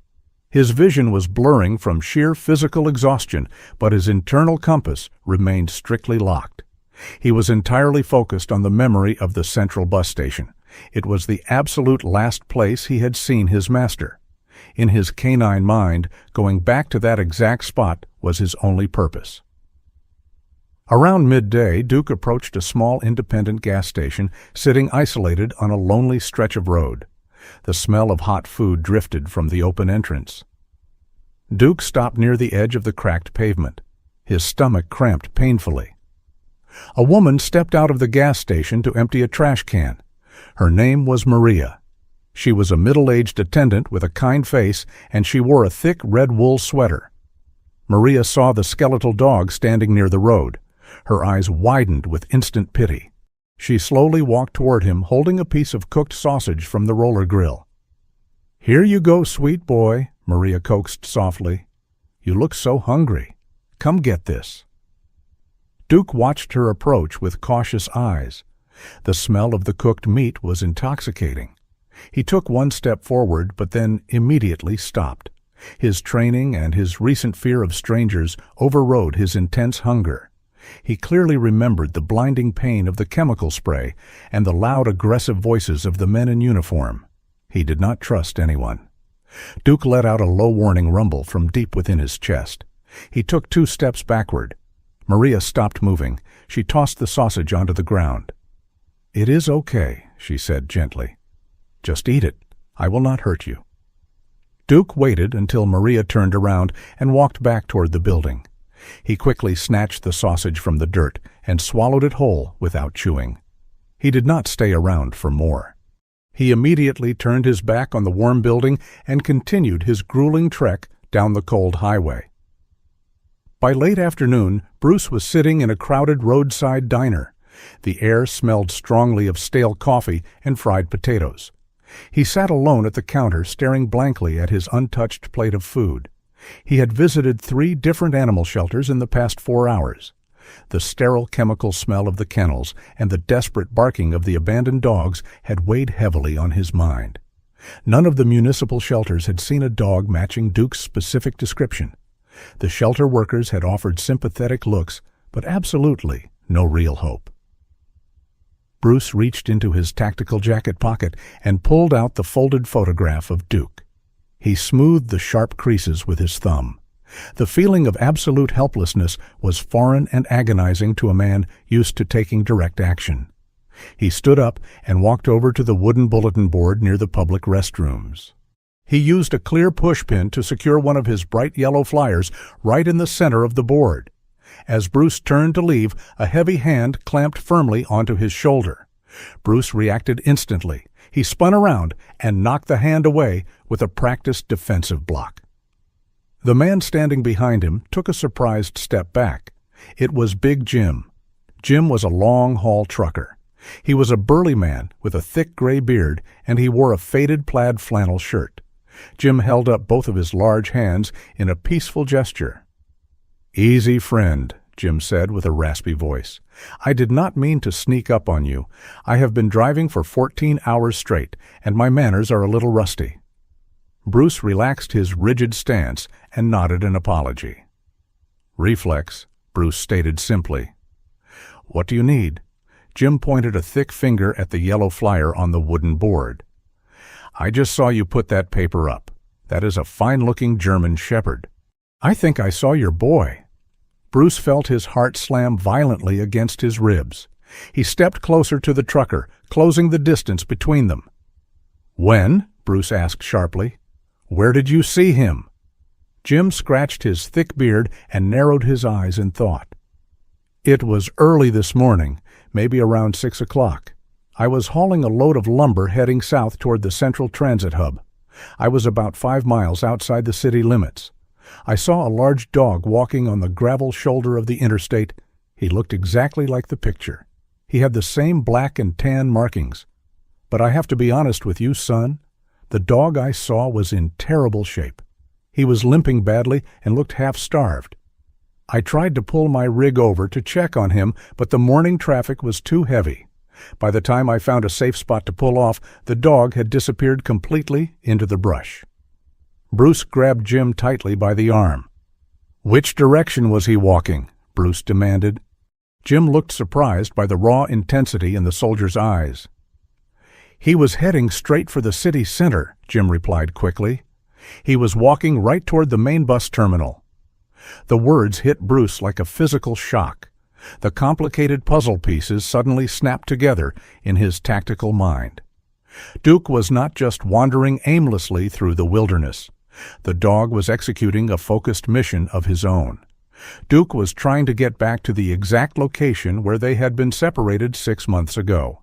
His vision was blurring from sheer physical exhaustion, but his internal compass remained strictly locked. He was entirely focused on the memory of the central bus station. It was the absolute last place he had seen his master. In his canine mind, going back to that exact spot was his only purpose. Around midday, Duke approached a small independent gas station sitting isolated on a lonely stretch of road. The smell of hot food drifted from the open entrance. Duke stopped near the edge of the cracked pavement. His stomach cramped painfully. A woman stepped out of the gas station to empty a trash can. Her name was Maria. She was a middle-aged attendant with a kind face, and she wore a thick red wool sweater. Maria saw the skeletal dog standing near the road. Her eyes widened with instant pity. She slowly walked toward him, holding a piece of cooked sausage from the roller grill. "Here you go, sweet boy," Maria coaxed softly. "You look so hungry. Come get this." Duke watched her approach with cautious eyes. The smell of the cooked meat was intoxicating. He took one step forward, but then immediately stopped. His training and his recent fear of strangers overrode his intense hunger. He clearly remembered the blinding pain of the chemical spray and the loud, aggressive voices of the men in uniform. He did not trust anyone. Duke let out a low warning rumble from deep within his chest. He took 2 steps backward. Maria stopped moving. She tossed the sausage onto the ground. "It is okay," she said gently. "Just eat it. I will not hurt you." Duke waited until Maria turned around and walked back toward the building. He quickly snatched the sausage from the dirt and swallowed it whole without chewing. He did not stay around for more. He immediately turned his back on the warm building and continued his grueling trek down the cold highway. By late afternoon, Bruce was sitting in a crowded roadside diner. The air smelled strongly of stale coffee and fried potatoes. He sat alone at the counter, staring blankly at his untouched plate of food. He had visited 3 different animal shelters in the past 4 hours. The sterile chemical smell of the kennels and the desperate barking of the abandoned dogs had weighed heavily on his mind. None of the municipal shelters had seen a dog matching Duke's specific description. The shelter workers had offered sympathetic looks, but absolutely no real hope. Bruce reached into his tactical jacket pocket and pulled out the folded photograph of Duke. He smoothed the sharp creases with his thumb. The feeling of absolute helplessness was foreign and agonizing to a man used to taking direct action. He stood up and walked over to the wooden bulletin board near the public restrooms. He used a clear pushpin to secure one of his bright yellow flyers right in the center of the board. As Bruce turned to leave, a heavy hand clamped firmly onto his shoulder. Bruce reacted instantly. He spun around and knocked the hand away with a practiced defensive block. The man standing behind him took a surprised step back. It was Big Jim. Jim was a long-haul trucker. He was a burly man with a thick gray beard, and he wore a faded plaid flannel shirt. Jim held up both of his large hands in a peaceful gesture. "Easy, friend," Jim said with a raspy voice. "I did not mean to sneak up on you. I have been driving for 14 hours straight, and my manners are a little rusty." Bruce relaxed his rigid stance and nodded an apology. "Reflex," Bruce stated simply. "What do you need?" Jim pointed a thick finger at the yellow flyer on the wooden board. "I just saw you put that paper up. That is a fine-looking German shepherd. I think I saw your boy." Bruce felt his heart slam violently against his ribs. He stepped closer to the trucker, closing the distance between them. "When?" Bruce asked sharply. "Where did you see him?" Jim scratched his thick beard and narrowed his eyes in thought. "It was early this morning, maybe around 6 o'clock. I was hauling a load of lumber heading south toward the central transit hub. I was about 5 miles outside the city limits. I saw a large dog walking on the gravel shoulder of the interstate. He looked exactly like the picture. He had the same black and tan markings. But I have to be honest with you, son. The dog I saw was in terrible shape. He was limping badly and looked half-starved. I tried to pull my rig over to check on him, but the morning traffic was too heavy. By the time I found a safe spot to pull off, the dog had disappeared completely into the brush." Bruce grabbed Jim tightly by the arm. "Which direction was he walking?" Bruce demanded. Jim looked surprised by the raw intensity in the soldier's eyes. "He was heading straight for the city center," Jim replied quickly. He was walking right toward the main bus terminal. The words hit Bruce like a physical shock. The complicated puzzle pieces suddenly snapped together in his tactical mind. Duke was not just wandering aimlessly through the wilderness. The dog was executing a focused mission of his own. Duke was trying to get back to the exact location where they had been separated 6 months ago.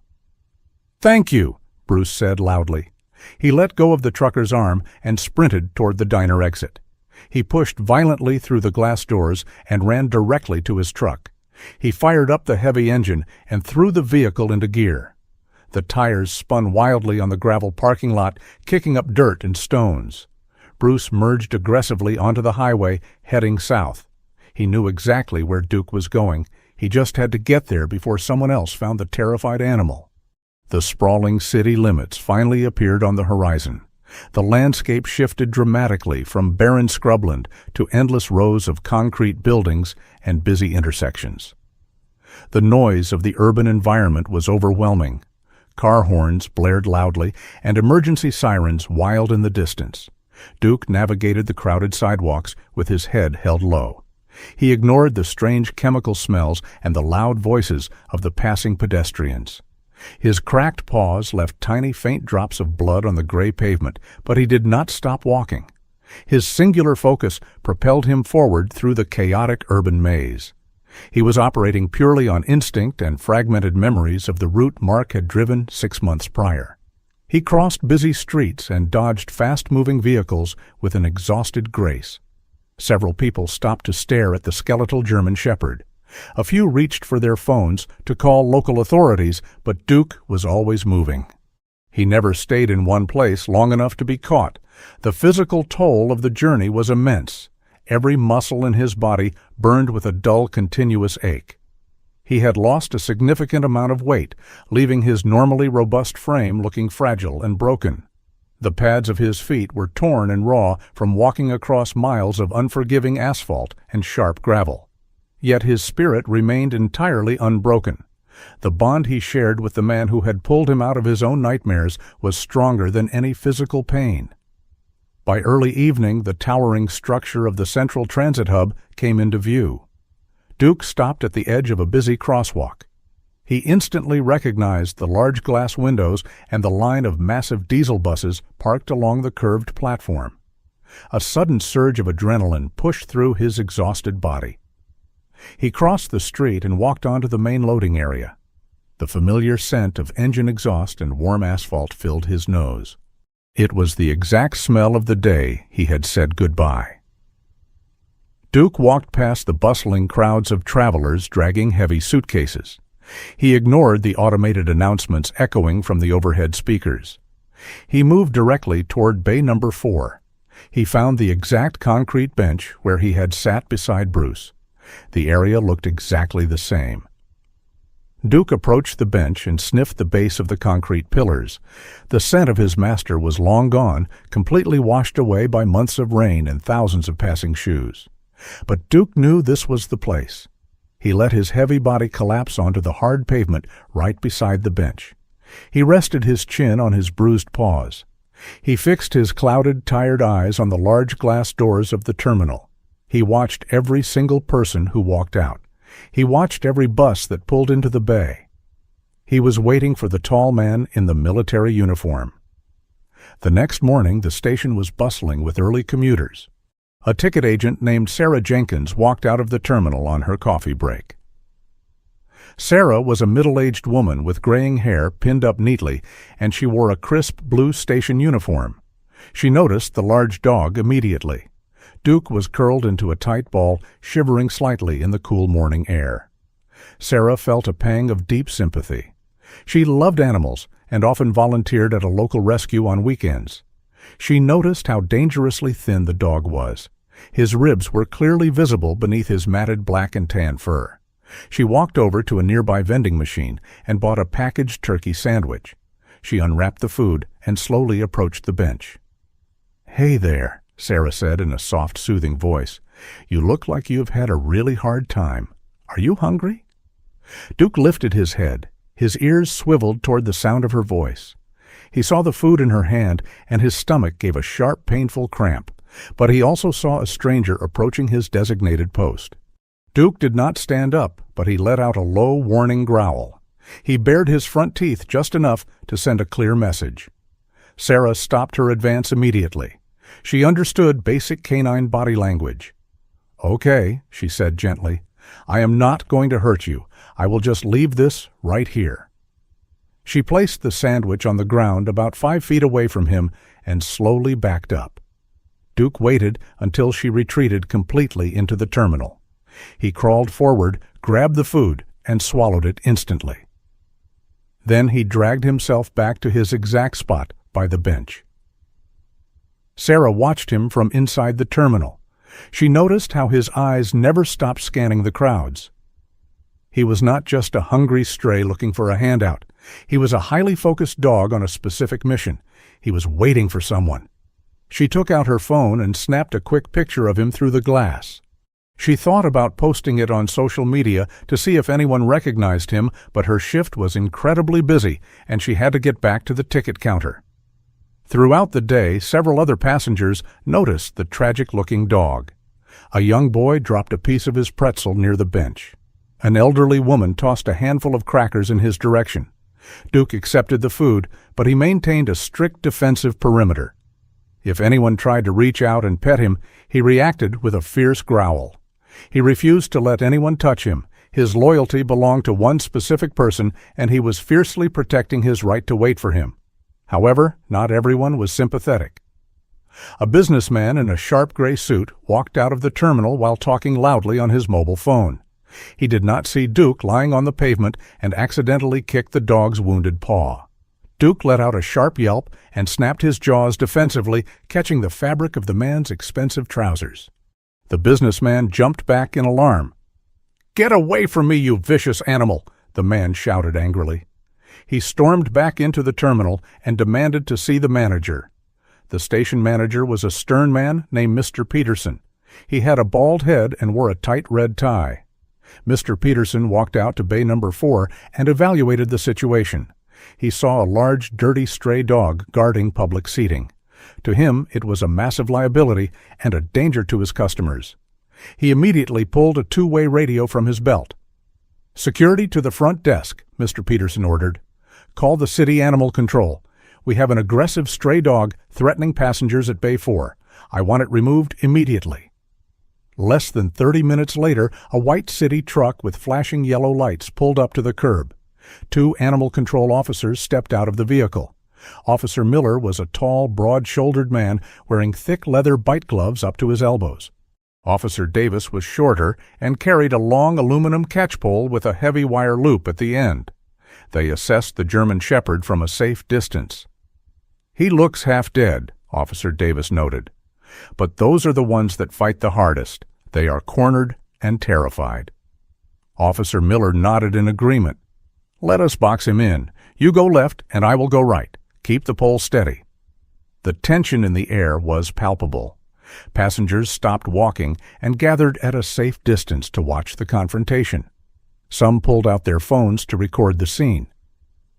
"Thank you," Bruce said loudly. He let go of the trucker's arm and sprinted toward the diner exit. He pushed violently through the glass doors and ran directly to his truck. He fired up the heavy engine and threw the vehicle into gear. The tires spun wildly on the gravel parking lot, kicking up dirt and stones. Bruce merged aggressively onto the highway, heading south. He knew exactly where Duke was going. He just had to get there before someone else found the terrified animal. The sprawling city limits finally appeared on the horizon. The landscape shifted dramatically from barren scrubland to endless rows of concrete buildings and busy intersections. The noise of the urban environment was overwhelming. Car horns blared loudly, and emergency sirens wailed in the distance. Duke navigated the crowded sidewalks with his head held low. He ignored the strange chemical smells and the loud voices of the passing pedestrians. His cracked paws left tiny faint drops of blood on the gray pavement, but he did not stop walking. His singular focus propelled him forward through the chaotic urban maze. He was operating purely on instinct and fragmented memories of the route Mark had driven 6 months prior. He crossed busy streets and dodged fast-moving vehicles with an exhausted grace. Several people stopped to stare at the skeletal German shepherd. A few reached for their phones to call local authorities, but Duke was always moving. He never stayed in one place long enough to be caught. The physical toll of the journey was immense. Every muscle in his body burned with a dull, continuous ache. He had lost a significant amount of weight, leaving his normally robust frame looking fragile and broken. The pads of his feet were torn and raw from walking across miles of unforgiving asphalt and sharp gravel. Yet his spirit remained entirely unbroken. The bond he shared with the man who had pulled him out of his own nightmares was stronger than any physical pain. By early evening, the towering structure of the Central Transit Hub came into view. Duke stopped at the edge of a busy crosswalk. He instantly recognized the large glass windows and the line of massive diesel buses parked along the curved platform. A sudden surge of adrenaline pushed through his exhausted body. He crossed the street and walked onto the main loading area. The familiar scent of engine exhaust and warm asphalt filled his nose. It was the exact smell of the day he had said goodbye. Duke walked past the bustling crowds of travelers dragging heavy suitcases. He ignored the automated announcements echoing from the overhead speakers. He moved directly toward bay number 4. He found the exact concrete bench where he had sat beside Bruce. The area looked exactly the same. Duke approached the bench and sniffed the base of the concrete pillars. The scent of his master was long gone, completely washed away by months of rain and thousands of passing shoes. But Duke knew this was the place. He let his heavy body collapse onto the hard pavement right beside the bench. He rested his chin on his bruised paws. He fixed his clouded, tired eyes on the large glass doors of the terminal. He watched every single person who walked out. He watched every bus that pulled into the bay. He was waiting for the tall man in the military uniform. The next morning, the station was bustling with early commuters. A ticket agent named Sarah Jenkins walked out of the terminal on her coffee break. Sarah was a middle-aged woman with graying hair pinned up neatly, and she wore a crisp blue station uniform. She noticed the large dog immediately. Duke was curled into a tight ball, shivering slightly in the cool morning air. Sarah felt a pang of deep sympathy. She loved animals and often volunteered at a local rescue on weekends. She noticed how dangerously thin the dog was. His ribs were clearly visible beneath his matted black and tan fur. She walked over to a nearby vending machine and bought a packaged turkey sandwich. She unwrapped the food and slowly approached the bench. "Hey there," Sarah said in a soft, soothing voice. "You look like you have had a really hard time. Are you hungry?" Duke lifted his head. His ears swiveled toward the sound of her voice. He saw the food in her hand, and his stomach gave a sharp, painful cramp, but he also saw a stranger approaching his designated post. Duke did not stand up, but he let out a low, warning growl. He bared his front teeth just enough to send a clear message. Sarah stopped her advance immediately. She understood basic canine body language. "Okay," she said gently. "I am not going to hurt you. I will just leave this right here." She placed the sandwich on the ground about 5 feet away from him and slowly backed up. Duke waited until she retreated completely into the terminal. He crawled forward, grabbed the food, and swallowed it instantly. Then he dragged himself back to his exact spot by the bench. Sarah watched him from inside the terminal. She noticed how his eyes never stopped scanning the crowds. He was not just a hungry stray looking for a handout. He was a highly focused dog on a specific mission. He was waiting for someone. She took out her phone and snapped a quick picture of him through the glass. She thought about posting it on social media to see if anyone recognized him, but her shift was incredibly busy, and she had to get back to the ticket counter. Throughout the day, several other passengers noticed the tragic-looking dog. A young boy dropped a piece of his pretzel near the bench. An elderly woman tossed a handful of crackers in his direction. Duke accepted the food, but he maintained a strict defensive perimeter. If anyone tried to reach out and pet him, he reacted with a fierce growl. He refused to let anyone touch him. His loyalty belonged to one specific person, and he was fiercely protecting his right to wait for him. However, not everyone was sympathetic. A businessman in a sharp gray suit walked out of the terminal while talking loudly on his mobile phone. He did not see Duke lying on the pavement and accidentally kicked the dog's wounded paw. Duke let out a sharp yelp and snapped his jaws defensively, catching the fabric of the man's expensive trousers. The businessman jumped back in alarm. "Get away from me, you vicious animal!" the man shouted angrily. He stormed back into the terminal and demanded to see the manager. The station manager was a stern man named Mr. Peterson. He had a bald head and wore a tight red tie. Mr. Peterson walked out to bay number 4 and evaluated the situation. He saw a large, dirty stray dog guarding public seating. To him, it was a massive liability and a danger to his customers. He immediately pulled a two-way radio from his belt. "Security to the front desk," Mr. Peterson ordered. "Call the city animal control. We have an aggressive stray dog threatening passengers at Bay 4. I want it removed immediately." Less than 30 minutes later, a white city truck with flashing yellow lights pulled up to the curb. 2 animal control officers stepped out of the vehicle. Officer Miller was a tall, broad-shouldered man wearing thick leather bite gloves up to his elbows. Officer Davis was shorter and carried a long aluminum catchpole with a heavy wire loop at the end. They assessed the German Shepherd from a safe distance. "He looks half dead," Officer Davis noted. "But those are the ones that fight the hardest. They are cornered and terrified." Officer Miller nodded in agreement. "Let us box him in. You go left and I will go right. Keep the pole steady." The tension in the air was palpable. Passengers stopped walking and gathered at a safe distance to watch the confrontation. Some pulled out their phones to record the scene.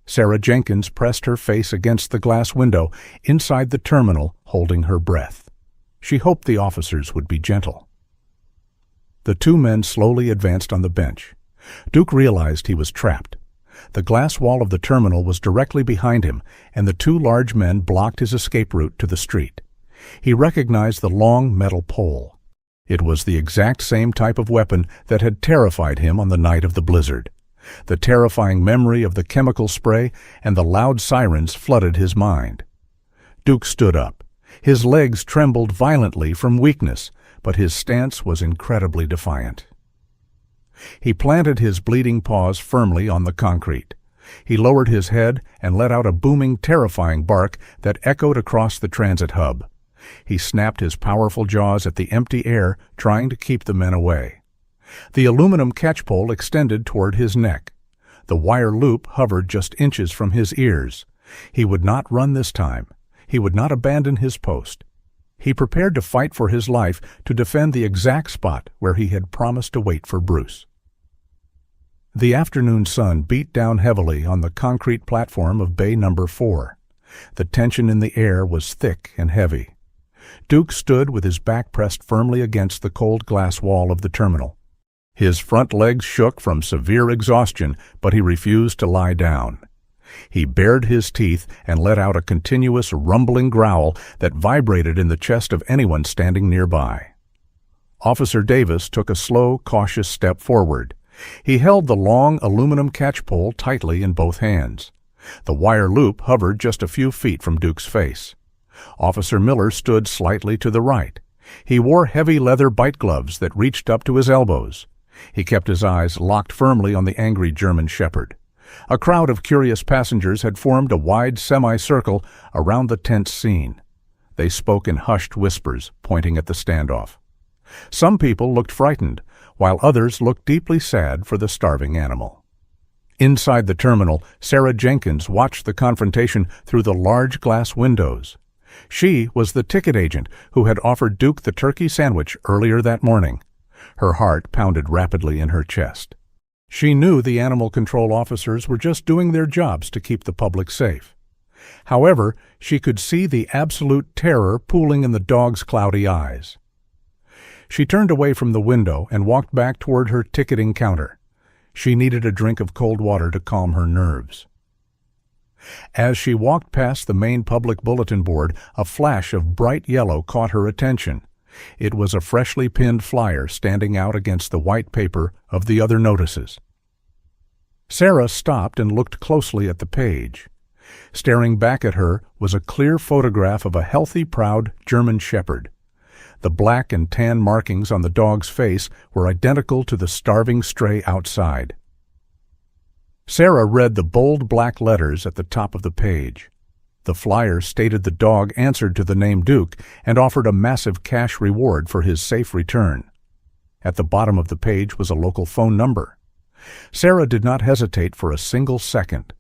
Sarah Jenkins pressed her face against the glass window inside the terminal, holding her breath. She hoped the officers would be gentle. The 2 men slowly advanced on the bench. Duke realized he was trapped. The glass wall of the terminal was directly behind him, and the 2 large men blocked his escape route to the street. He recognized the long metal pole. It was the exact same type of weapon that had terrified him on the night of the blizzard. The terrifying memory of the chemical spray and the loud sirens flooded his mind. Duke stood up. His legs trembled violently from weakness, but his stance was incredibly defiant. He planted his bleeding paws firmly on the concrete. He lowered his head and let out a booming, terrifying bark that echoed across the transit hub. He snapped his powerful jaws at the empty air, trying to keep the men away. The aluminum catchpole extended toward his neck. The wire loop hovered just inches from his ears. He would not run this time. He would not abandon his post. He prepared to fight for his life to defend the exact spot where he had promised to wait for Bruce. The afternoon sun beat down heavily on the concrete platform of bay number 4. The tension in the air was thick and heavy. Duke stood with his back pressed firmly against the cold glass wall of the terminal. His front legs shook from severe exhaustion, but he refused to lie down. He bared his teeth and let out a continuous rumbling growl that vibrated in the chest of anyone standing nearby. Officer Davis took a slow, cautious step forward. He held the long aluminum catchpole tightly in both hands. The wire loop hovered just a few feet from Duke's face. Officer Miller stood slightly to the right. He wore heavy leather bite gloves that reached up to his elbows. He kept his eyes locked firmly on the angry German shepherd. A crowd of curious passengers had formed a wide semicircle around the tense scene. They spoke in hushed whispers, pointing at the standoff. Some people looked frightened, while others looked deeply sad for the starving animal. Inside the terminal, Sarah Jenkins watched the confrontation through the large glass windows. She was the ticket agent who had offered Duke the turkey sandwich earlier that morning. Her heart pounded rapidly in her chest. She knew the animal control officers were just doing their jobs to keep the public safe. However, she could see the absolute terror pooling in the dog's cloudy eyes. She turned away from the window and walked back toward her ticketing counter. She needed a drink of cold water to calm her nerves. As she walked past the main public bulletin board, a flash of bright yellow caught her attention. It was a freshly pinned flyer standing out against the white paper of the other notices. Sarah stopped and looked closely at the page. Staring back at her was a clear photograph of a healthy, proud German shepherd. The black and tan markings on the dog's face were identical to the starving stray outside. Sarah read the bold black letters at the top of the page. The flyer stated the dog answered to the name Duke and offered a massive cash reward for his safe return. At the bottom of the page was a local phone number. Sarah did not hesitate for a single second.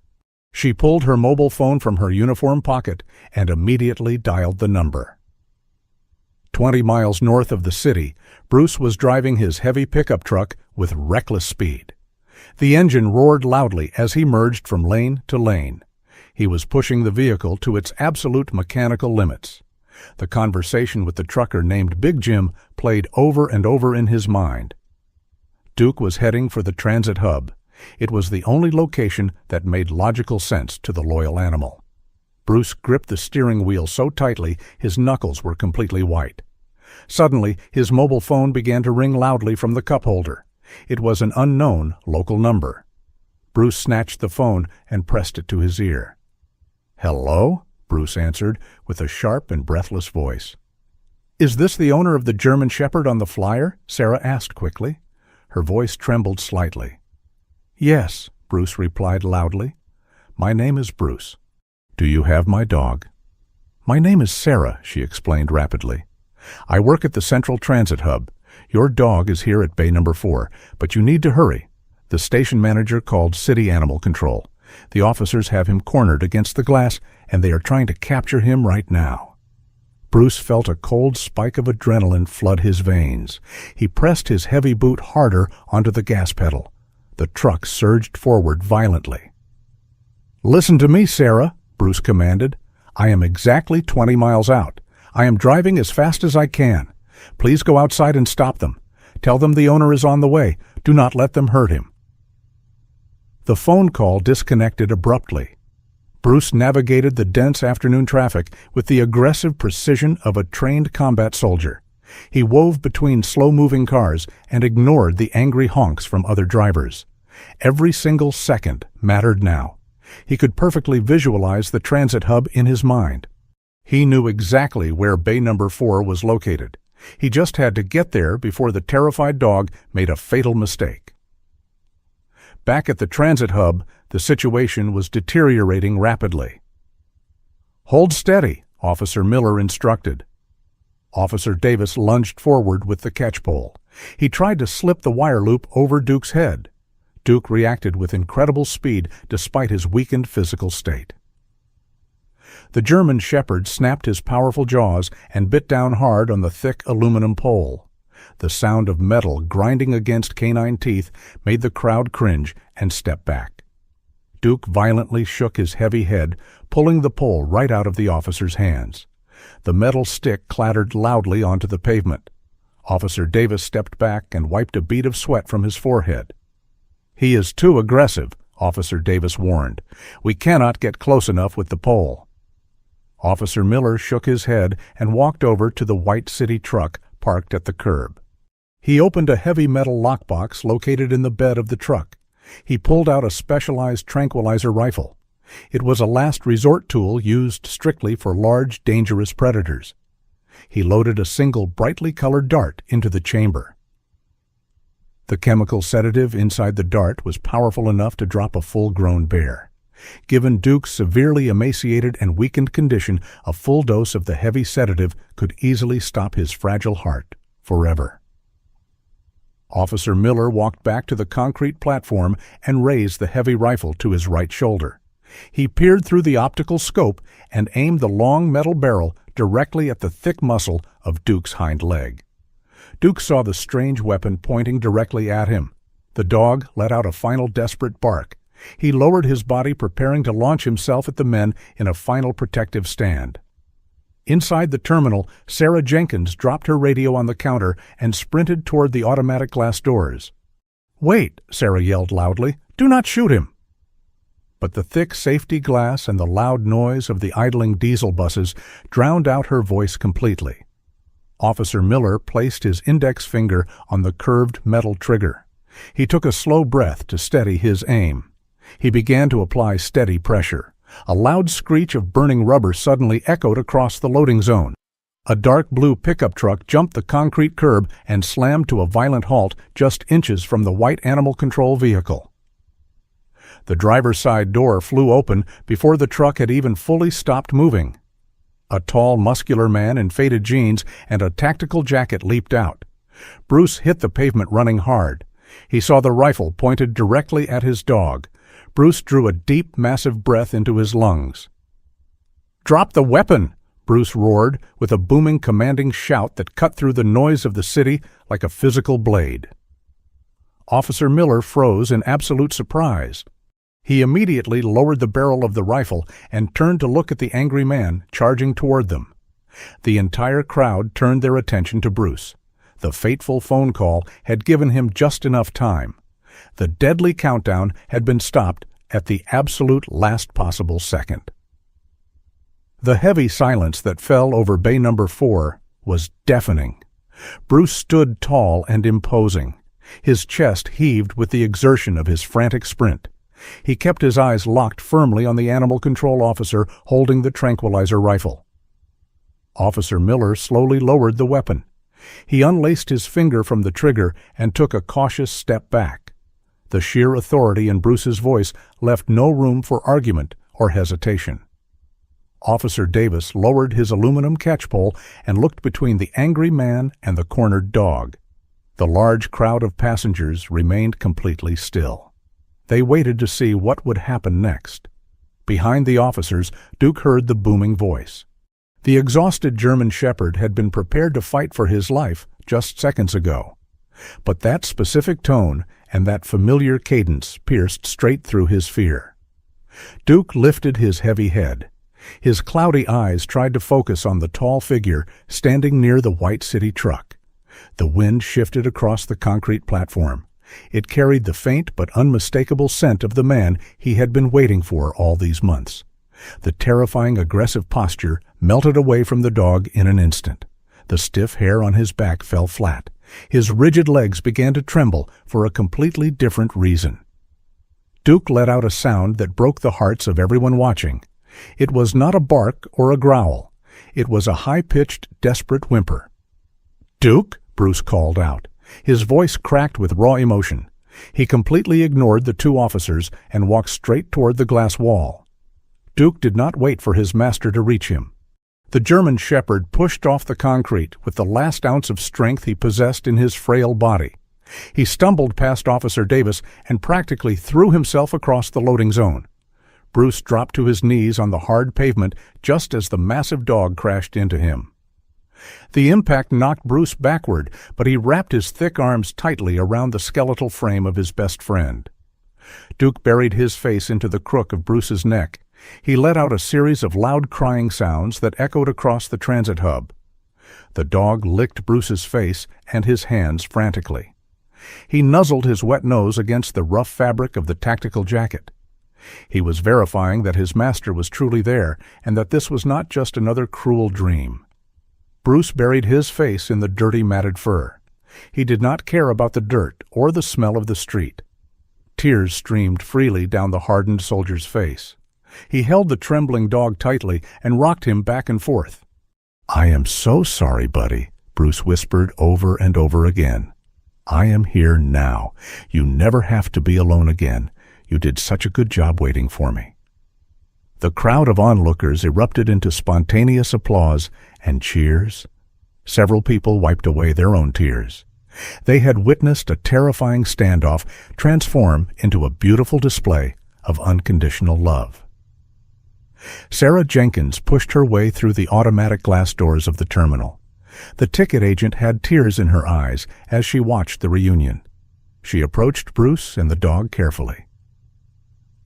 She pulled her mobile phone from her uniform pocket and immediately dialed the number. 20 miles north of the city, Bruce was driving his heavy pickup truck with reckless speed. The engine roared loudly as he merged from lane to lane. He was pushing the vehicle to its absolute mechanical limits. The conversation with the trucker named Big Jim played over and over in his mind. Duke was heading for the transit hub. It was the only location that made logical sense to the loyal animal. Bruce gripped the steering wheel so tightly his knuckles were completely white. Suddenly, his mobile phone began to ring loudly from the cup holder. It was an unknown local number. Bruce snatched the phone and pressed it to his ear. "Hello?" Bruce answered with a sharp and breathless voice. "Is this the owner of the German shepherd on the flyer?" Sarah asked quickly. Her voice trembled slightly. "Yes," Bruce replied loudly. "My name is Bruce. Do you have my dog?" "My name is Sarah," she explained rapidly. "I work at the Central Transit Hub. Your dog is here at Bay Number 4, but you need to hurry." The station manager called City Animal Control. The officers have him cornered against the glass, and they are trying to capture him right now. Bruce felt a cold spike of adrenaline flood his veins. He pressed his heavy boot harder onto the gas pedal. The truck surged forward violently. "Listen to me, Sarah," Bruce commanded. "I am exactly 20 miles out. I am driving as fast as I can. Please go outside and stop them. Tell them the owner is on the way. Do not let them hurt him." The phone call disconnected abruptly. Bruce navigated the dense afternoon traffic with the aggressive precision of a trained combat soldier. He wove between slow-moving cars and ignored the angry honks from other drivers. Every single second mattered now. He could perfectly visualize the transit hub in his mind. He knew exactly where Bay Number 4 was located. He just had to get there before the terrified dog made a fatal mistake. Back at the transit hub, the situation was deteriorating rapidly. "Hold steady," Officer Miller instructed. Officer Davis lunged forward with the catchpole. He tried to slip the wire loop over Duke's head. Duke reacted with incredible speed despite his weakened physical state. The German shepherd snapped his powerful jaws and bit down hard on the thick aluminum pole. The sound of metal grinding against canine teeth made the crowd cringe and step back. Duke violently shook his heavy head, pulling the pole right out of the officer's hands. The metal stick clattered loudly onto the pavement. Officer Davis stepped back and wiped a bead of sweat from his forehead. "He is too aggressive," Officer Davis warned. "We cannot get close enough with the pole." Officer Miller shook his head and walked over to the white city truck parked at the curb. He opened a heavy metal lockbox located in the bed of the truck. He pulled out a specialized tranquilizer rifle. It was a last resort tool used strictly for large, dangerous predators. He loaded a single brightly colored dart into the chamber. The chemical sedative inside the dart was powerful enough to drop a full-grown bear. Given Duke's severely emaciated and weakened condition, a full dose of the heavy sedative could easily stop his fragile heart forever. Officer Miller walked back to the concrete platform and raised the heavy rifle to his right shoulder. He peered through the optical scope and aimed the long metal barrel directly at the thick muscle of Duke's hind leg. Duke saw the strange weapon pointing directly at him. The dog let out a final desperate bark. He lowered his body, preparing to launch himself at the men in a final protective stand. Inside the terminal, Sarah Jenkins dropped her radio on the counter and sprinted toward the automatic glass doors. "Wait!" Sarah yelled loudly. "Do not shoot him!" But the thick safety glass and the loud noise of the idling diesel buses drowned out her voice completely. Officer Miller placed his index finger on the curved metal trigger. He took a slow breath to steady his aim. He began to apply steady pressure. A loud screech of burning rubber suddenly echoed across the loading zone. A dark blue pickup truck jumped the concrete curb and slammed to a violent halt just inches from the white animal control vehicle. The driver's side door flew open before the truck had even fully stopped moving. A tall, muscular man in faded jeans and a tactical jacket leaped out. Bruce hit the pavement running hard. He saw the rifle pointed directly at his dog. Bruce drew a deep, massive breath into his lungs. "Drop the weapon!" Bruce roared, with a booming, commanding shout that cut through the noise of the city like a physical blade. Officer Miller froze in absolute surprise. He immediately lowered the barrel of the rifle and turned to look at the angry man charging toward them. The entire crowd turned their attention to Bruce. The fateful phone call had given him just enough time. The deadly countdown had been stopped at the absolute last possible second. The heavy silence that fell over Bay Number 4 was deafening. Bruce stood tall and imposing. His chest heaved with the exertion of his frantic sprint. He kept his eyes locked firmly on the animal control officer holding the tranquilizer rifle. Officer Miller slowly lowered the weapon. He unlaced his finger from the trigger and took a cautious step back. The sheer authority in Bruce's voice left no room for argument or hesitation. Officer Davis lowered his aluminum catchpole and looked between the angry man and the cornered dog. The large crowd of passengers remained completely still. They waited to see what would happen next. Behind the officers, Duke heard the booming voice. The exhausted German shepherd had been prepared to fight for his life just seconds ago. But that specific tone and that familiar cadence pierced straight through his fear. Duke lifted his heavy head. His cloudy eyes tried to focus on the tall figure standing near the white city truck. The wind shifted across the concrete platform. It carried the faint but unmistakable scent of the man he had been waiting for all these months. The terrifying, aggressive posture melted away from the dog in an instant. The stiff hair on his back fell flat. His rigid legs began to tremble for a completely different reason. Duke let out a sound that broke the hearts of everyone watching. It was not a bark or a growl. It was a high-pitched, desperate whimper. "Duke?" Bruce called out. His voice cracked with raw emotion. He completely ignored the two officers and walked straight toward the glass wall. Duke did not wait for his master to reach him. The German shepherd pushed off the concrete with the last ounce of strength he possessed in his frail body. He stumbled past Officer Davis and practically threw himself across the loading zone. Bruce dropped to his knees on the hard pavement just as the massive dog crashed into him. The impact knocked Bruce backward, but he wrapped his thick arms tightly around the skeletal frame of his best friend. Duke buried his face into the crook of Bruce's neck. He let out a series of loud crying sounds that echoed across the transit hub. The dog licked Bruce's face and his hands frantically. He nuzzled his wet nose against the rough fabric of the tactical jacket. He was verifying that his master was truly there and that this was not just another cruel dream. Bruce buried his face in the dirty matted fur. He did not care about the dirt or the smell of the street. Tears streamed freely down the hardened soldier's face. He held the trembling dog tightly and rocked him back and forth. "I am so sorry, buddy," Bruce whispered over and over again. "I am here now. You never have to be alone again. You did such a good job waiting for me." The crowd of onlookers erupted into spontaneous applause and cheers. Several people wiped away their own tears. They had witnessed a terrifying standoff transform into a beautiful display of unconditional love. Sarah Jenkins pushed her way through the automatic glass doors of the terminal. The ticket agent had tears in her eyes as she watched the reunion. She approached Bruce and the dog carefully.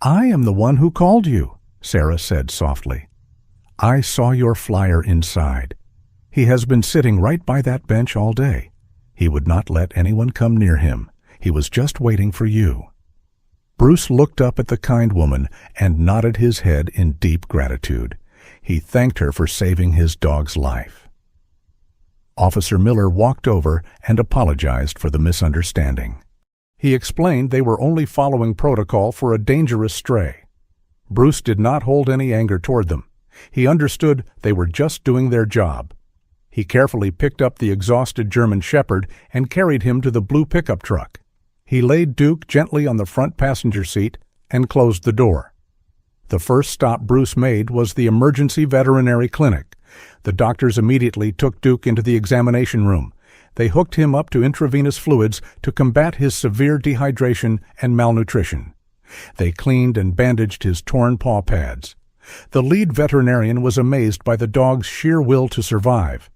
"I am the one who called you," Sarah said softly. "I saw your flyer inside. He has been sitting right by that bench all day. He would not let anyone come near him. He was just waiting for you." Bruce looked up at the kind woman and nodded his head in deep gratitude. He thanked her for saving his dog's life. Officer Miller walked over and apologized for the misunderstanding. He explained they were only following protocol for a dangerous stray. Bruce did not hold any anger toward them. He understood they were just doing their job. He carefully picked up the exhausted German shepherd and carried him to the blue pickup truck. He laid Duke gently on the front passenger seat and closed the door. The first stop Bruce made was the emergency veterinary clinic. The doctors immediately took Duke into the examination room. They hooked him up to intravenous fluids to combat his severe dehydration and malnutrition. They cleaned and bandaged his torn paw pads. The lead veterinarian was amazed by the dog's sheer will to survive.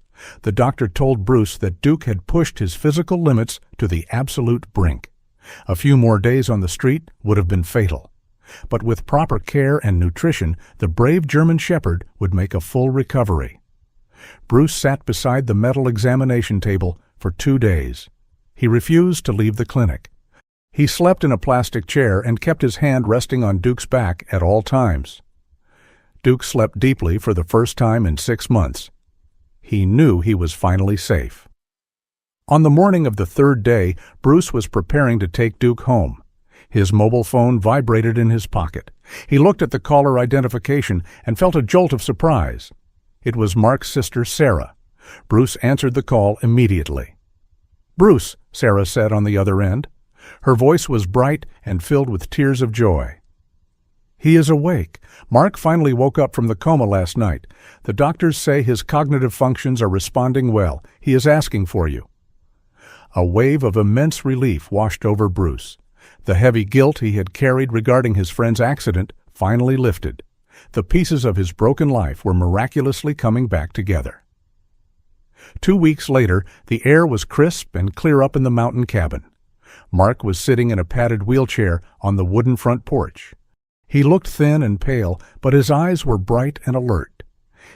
The doctor told Bruce that Duke had pushed his physical limits to the absolute brink. A few more days on the street would have been fatal. But with proper care and nutrition, the brave German shepherd would make a full recovery. Bruce sat beside the metal examination table for 2 days. He refused to leave the clinic. He slept in a plastic chair and kept his hand resting on Duke's back at all times. Duke slept deeply for the first time in 6 months. He knew he was finally safe. On the morning of the 3rd day, Bruce was preparing to take Duke home. His mobile phone vibrated in his pocket. He looked at the caller identification and felt a jolt of surprise. It was Mark's sister, Sarah. Bruce answered the call immediately. "Bruce," Sarah said on the other end. Her voice was bright and filled with tears of joy. "He is awake. Mark finally woke up from the coma last night. The doctors say his cognitive functions are responding well. He is asking for you." A wave of immense relief washed over Bruce. The heavy guilt he had carried regarding his friend's accident finally lifted. The pieces of his broken life were miraculously coming back together. 2 weeks later, the air was crisp and clear up in the mountain cabin. Mark was sitting in a padded wheelchair on the wooden front porch. He looked thin and pale, but his eyes were bright and alert.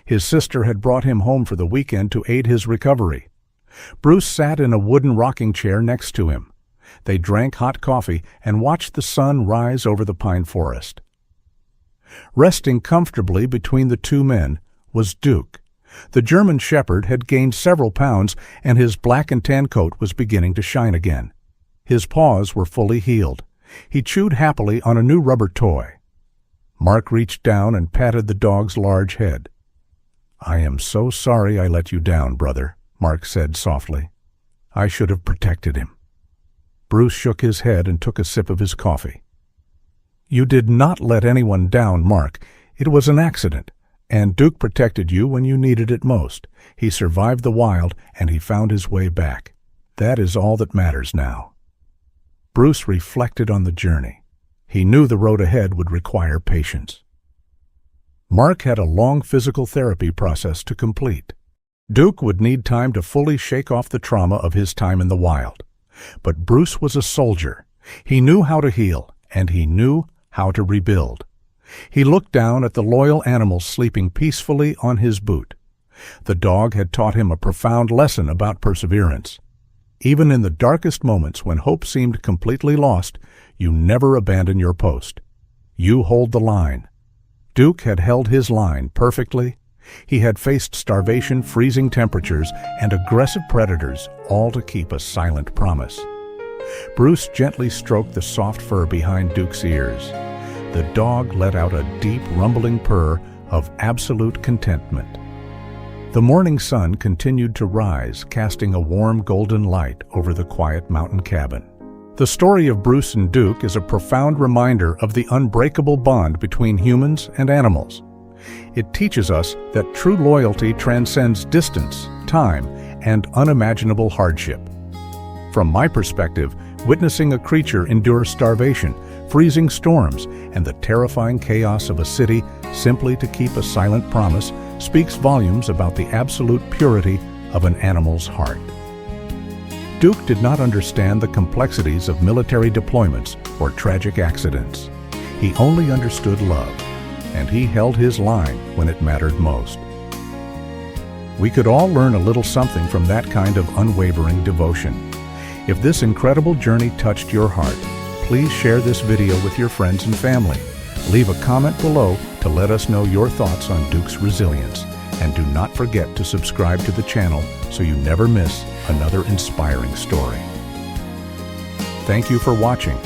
His sister had brought him home for the weekend to aid his recovery. Bruce sat in a wooden rocking chair next to him. They drank hot coffee and watched the sun rise over the pine forest. Resting comfortably between the two men was Duke. The German shepherd had gained several pounds, and his black and tan coat was beginning to shine again. His paws were fully healed. He chewed happily on a new rubber toy. Mark reached down and patted the dog's large head. "I am so sorry I let you down, brother," Mark said softly. "I should have protected him." Bruce shook his head and took a sip of his coffee. "You did not let anyone down, Mark. It was an accident, and Duke protected you when you needed it most. He survived the wild, and he found his way back. That is all that matters now." Bruce reflected on the journey. He knew the road ahead would require patience. Mark had a long physical therapy process to complete. Duke would need time to fully shake off the trauma of his time in the wild. But Bruce was a soldier. He knew how to heal, and he knew how to rebuild. He looked down at the loyal animal sleeping peacefully on his boot. The dog had taught him a profound lesson about perseverance. Even in the darkest moments when hope seemed completely lost, you never abandon your post. You hold the line. Duke had held his line perfectly. He had faced starvation, freezing temperatures, and aggressive predators, all to keep a silent promise. Bruce gently stroked the soft fur behind Duke's ears. The dog let out a deep, rumbling purr of absolute contentment. The morning sun continued to rise, casting a warm golden light over the quiet mountain cabin. The story of Bruce and Duke is a profound reminder of the unbreakable bond between humans and animals. It teaches us that true loyalty transcends distance, time, and unimaginable hardship. From my perspective, witnessing a creature endure starvation, freezing storms, and the terrifying chaos of a city simply to keep a silent promise speaks volumes about the absolute purity of an animal's heart. Duke did not understand the complexities of military deployments or tragic accidents. He only understood love, and he held his line when it mattered most. We could all learn a little something from that kind of unwavering devotion. If this incredible journey touched your heart, please share this video with your friends and family. Leave a comment below to let us know your thoughts on Duke's resilience. And do not forget to subscribe to the channel so you never miss another inspiring story. Thank you for watching.